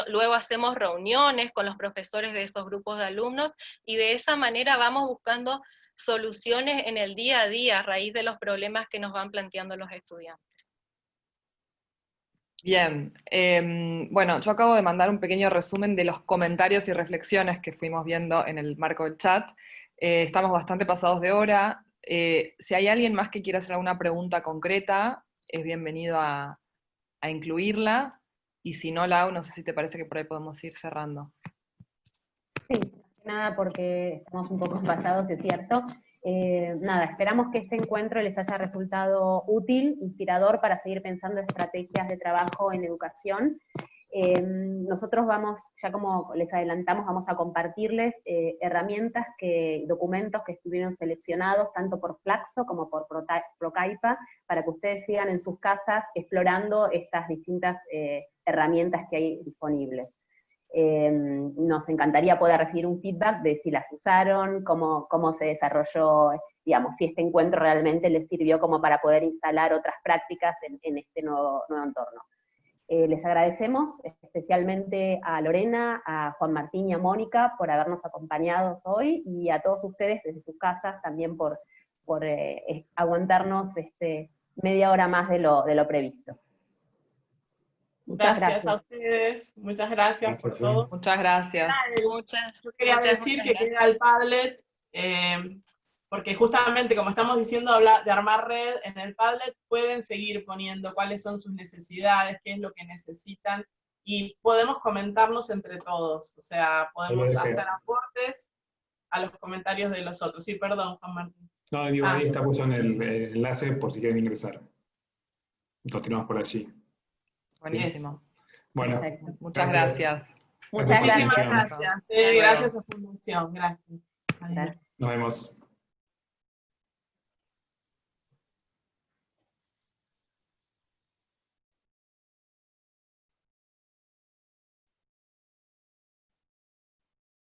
luego hacemos reuniones con los profesores de esos grupos de alumnos, y de esa manera vamos buscando soluciones en el día a día a raíz de los problemas que nos van planteando los estudiantes. Bien, bueno, yo acabo de mandar un pequeño resumen de los comentarios y reflexiones que fuimos viendo en el marco del chat. Estamos bastante pasados de hora. Si hay alguien más que quiera hacer alguna pregunta concreta, es bienvenido a incluirla, y si no, Lau, no sé si te parece que por ahí podemos ir cerrando. Sí, nada, porque estamos un poco pasados, es cierto. Nada, esperamos que este encuentro les haya resultado útil, inspirador para seguir pensando estrategias de trabajo en educación. Nosotros vamos, ya como les adelantamos, vamos a compartirles herramientas, documentos que estuvieron seleccionados tanto por Flaxo como por Procaipa, para que ustedes sigan en sus casas explorando estas distintas herramientas que hay disponibles. Nos encantaría poder recibir un feedback de si las usaron, cómo se desarrolló, digamos, si este encuentro realmente les sirvió como para poder instalar otras prácticas en este nuevo entorno. Les agradecemos especialmente a Lorena, a Juan Martín y a Mónica por habernos acompañado hoy, y a todos ustedes desde sus casas también por aguantarnos media hora más de lo previsto. Gracias a ustedes, muchas gracias por todo. Muchas gracias. Yo quería decir que queda el Padlet, porque justamente como estamos diciendo de armar red, en el Padlet pueden seguir poniendo cuáles son sus necesidades, qué es lo que necesitan, y podemos comentarnos entre todos, o sea, podemos hacer aportes a los comentarios de los otros. Sí, perdón, Juan Martín. No, digo, ahí está puesto en el enlace por si quieren ingresar. Continuamos por allí. Buenísimo. Bueno, muchas gracias. Muchas gracias. Muchísimas gracias. Gracias a Fundación. Gracias. Gracias. Nos vemos.